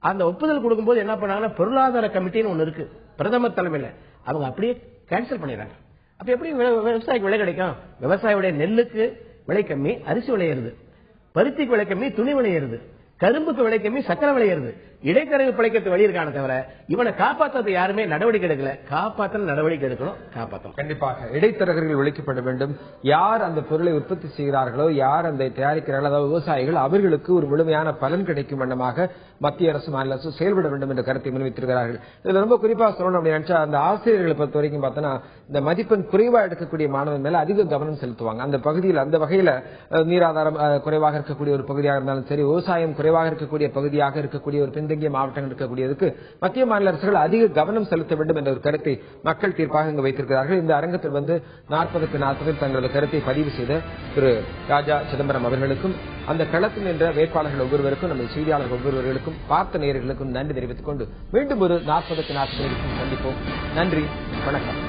அந்த ஒப்புதல் கொடுக்கும்போது என்ன பண்ணாங்கன்னா பொருளாதார கமிட்டின்னு ஒண்ணு இருக்கு பிரதமர் தலைமையில. அவங்க அப்படியே கேன்சல் பண்ணிடுறாங்க. அப்ப எப்படி விவசாயிக்கு விலை கிடைக்கும்? விவசாயியுடைய நெல்லுக்கு விலை கம்மி, அரிசி விளையிறது. பருத்திக்கு விலை கம்மி, துணி விளையிறது. கரும்புக்கு விலை கம்மி, சக்கரை விளையிறது. இடைத்தரகு பிழைக்கிறது வழி இருக்கான தவிர இவனை காப்பாற்றது யாருமே நடவடிக்கை எடுக்கல. காப்பாற்ற நடவடிக்கை எடுக்கணும், காப்பாற்றணும். கண்டிப்பாக இடைத்தரகர்கள் ஒழிக்கப்பட வேண்டும். யார் அந்த பொருளை உற்பத்தி செய்கிறார்களோ, யார் அந்த தயாரிக்கிறார்களோ, அதாவது விவசாயிகள், அவர்களுக்கு ஒரு முழுமையான பலன் கிடைக்கும் வண்ணமாக மத்திய அரசு மாநில அரசு செயல்பட வேண்டும் என்ற கருத்தை முன்வைத்திருக்கிறார்கள். இதுல ரொம்ப குறிப்பா சொல்லணும் அப்படின்னு நினைச்சா அந்த ஆசிரியர்களை பொறுத்த வரைக்கும் பார்த்தோன்னா இந்த மதிப்பெண் குறைவா எடுக்கக்கூடிய மாணவன் மேல அதிக கவனம் செலுத்துவாங்க. அந்த பகுதியில் அந்த வகையில நீராதாரம் குறைவாக இருக்கக்கூடிய ஒரு பகுதியாக இருந்தாலும் சரி, விவசாயம் குறைவாக இருக்கக்கூடிய பகுதியாக இருக்கக்கூடிய ஒரு பின்தங்கிய மாவட்டங்கள் இருக்கக்கூடியதுக்கு மத்திய மாநில அரசுகள் அதிக கவனம் செலுத்த வேண்டும் என்ற ஒரு கருத்தை மக்கள் தீர்ப்பாக இங்கு வைத்திருக்கிறார்கள். இந்த அரங்கத்தில் 40க்கு 40 தங்களது கருத்தை பதிவு செய்த திரு ராஜா சிதம்பரம் அவர்களுக்கும் அந்த களத்தில் நின்ற வேட்பாளர்கள் ஒவ்வொருவருக்கும் நமது செய்தியாளர்கள் ஒவ்வொருவர்களுக்கும் பார்த்த நேயர்களுக்கும் நன்றி தெரிவித்துக் கொண்டு மீண்டும் ஒரு 40க்கு 40 சந்திப்போம். நன்றி, வணக்கம்.